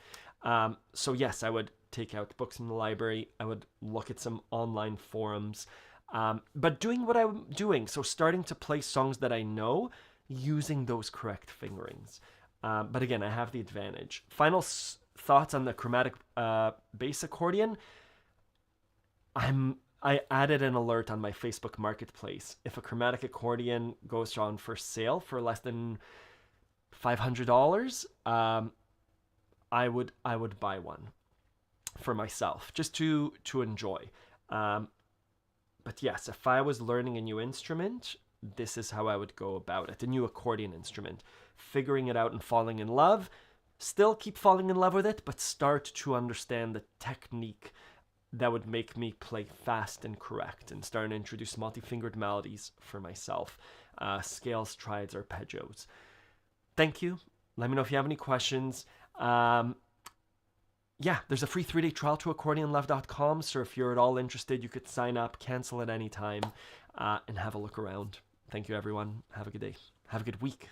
So yes, I would take out books from the library. I would look at some online forums, but doing what I'm doing, so starting to play songs that I know using those correct fingerings. But again, I have the advantage. Final thoughts on the chromatic bass accordion. I added an alert on my Facebook Marketplace. If a chromatic accordion goes on for sale for less than $500, I would buy one for myself, just to enjoy. But yes, if I was learning a new instrument, this is how I would go about it. A new accordion instrument. Figuring it out and falling in love. Still keep falling in love with it, but start to understand the technique that would make me play fast and correct, and start to introduce multi-fingered melodies for myself. Scales, triads, arpeggios. Thank you. Let me know if you have any questions. Yeah, there's a free 3-day trial to accordionlove.com, so if you're at all interested, you could sign up, cancel at any time, and have a look around. Thank you, everyone. Have a good day. Have a good week.